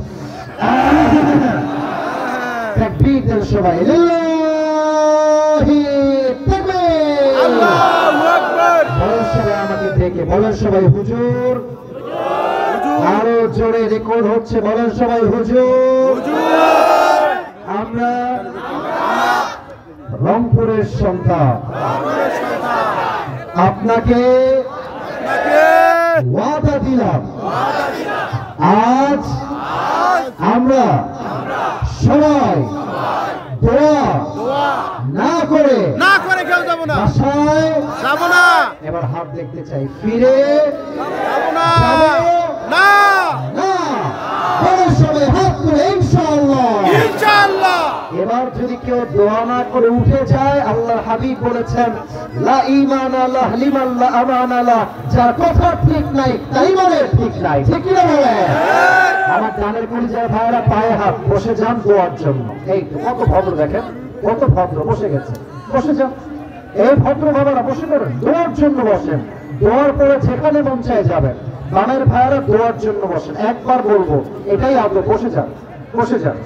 তাকবীর দেন সবাই, লিল্লাহি তাকবীর, আল্লাহু আকবার। বলেন সবাই আমাকে দেখে, বলেন সবাই হুজুর। আরো জোরে রেকর্ড হচ্ছে, বলেন সবাই হুজুর। আমরা রংপুরের সন্তান, আপনাকে ওয়াদা দিলাম, আজ আমরা সবাই দোয়া না করে কেউ যাবো না, যাবো না। এবার হাত দেখতে চাই, ফিরে যাবো না। সবাই হাত তুলে ইনশাআল্লাহ। এবার যদি কেউ দোয়া না করে উঠে যায়, আল্লাহর হাবিব বলেছেন, লা ঈমানা লাহ লিমান লা আমানা লাহ, যার কথা ঠিক নাই তাই ইমানের ঠিক নাই। ঠিক কি না বলে? আমার ডানের কলিজার ভাইরা পায়ে হাত, বসে যান দোয়ার জন্য। এই কত ভদ্র, দেখেন কত ভদ্র বসে গেছে, বসে যান। এই ভদ্র বাবারা বসে পড়েন, দোয়ার জন্য বসেন। দোয়ার পরে যেখানে মন চায় যাবেন। বামের ভাইয়েরা দোয়ার জন্য বসেন, একবার বলবো এটাই আগে, বসে যান, বসে যান।